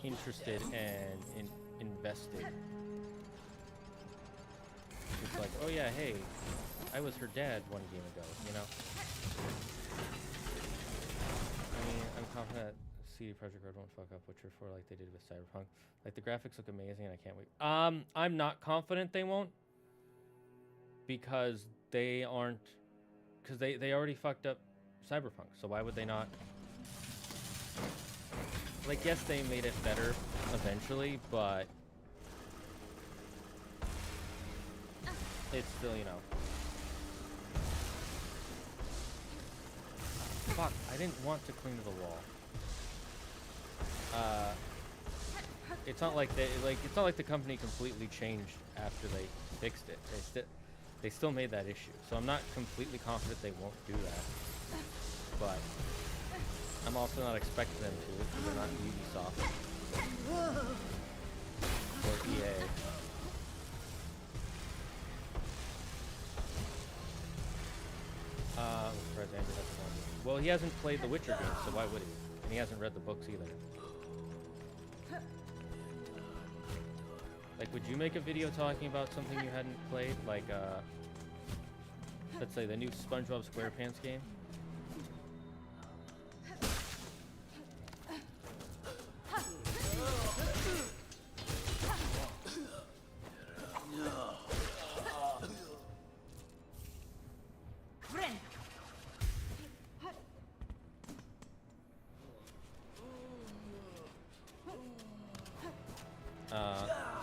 interested and invested. It's like, oh yeah, hey, I was her dad one game ago, you know? I mean, I'm confident CD Projekt Red won't fuck up Witcher 4 like they did with Cyberpunk. Like, the graphics look amazing and I can't wait. I'm not confident they won't. Because they aren't... Because they already fucked up Cyberpunk, so why would they not... Like, yes, they made it better eventually, but... It's still, you know... Fuck, I didn't want to cling to the wall. It's not like it's not like the company completely changed after they fixed it. They still made that issue. So I'm not completely confident they won't do that. But I'm also not expecting them to because they're not Ubisoft or EA. Well, he hasn't played the Witcher games, so why would he? And he hasn't read the books either. Like, would you make a video talking about something you hadn't played? Like, let's say the new SpongeBob SquarePants game?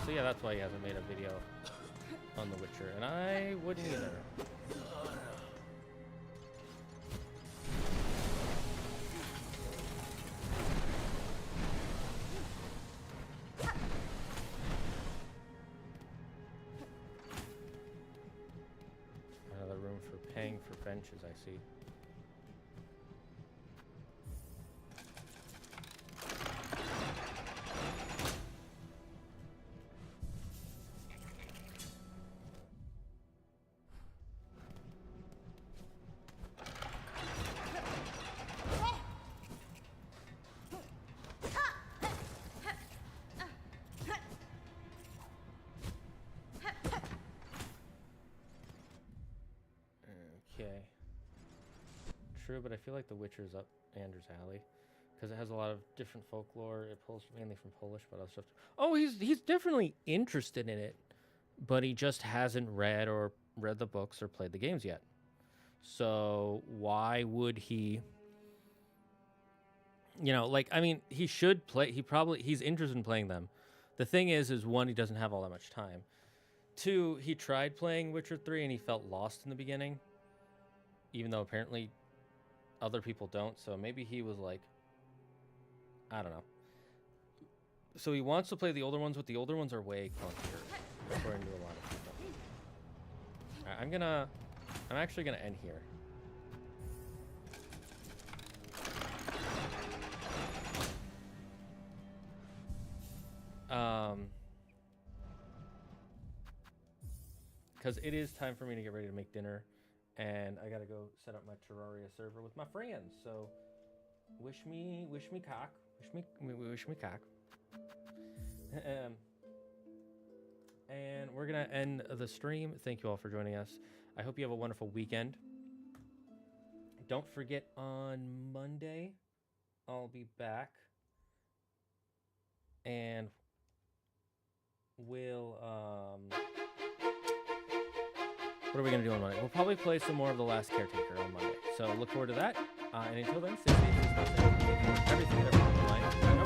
So yeah, that's why he hasn't made a video on The Witcher, and I wouldn't either. Another room for paying for benches, I see. True, but I feel like The Witcher's up Anders' alley because it has a lot of different folklore. It pulls mainly from Polish, but other stuff. Oh, he's definitely interested in it, but he just hasn't read the books or played the games yet. So why would he? You know, like, I mean, he should play. He's interested in playing them. The thing is one, he doesn't have all that much time. Two, he tried playing Witcher 3 and he felt lost in the beginning, even though apparently other people don't, so maybe he was like, I don't know. So he wants to play the older ones, but the older ones are way clunkier, according to a lot of people. Alright, I'm actually gonna end here. Because it is time for me to get ready to make dinner. And I gotta go set up my Terraria server with my friends. So, wish me cock. Wish me cock. And we're gonna end the stream. Thank you all for joining us. I hope you have a wonderful weekend. Don't forget, on Monday, I'll be back. And we'll, what are we going to do on Monday? We'll probably play some more of The Last Caretaker on Monday. So look forward to that. And until then, stay safe, stay healthy, everything in life.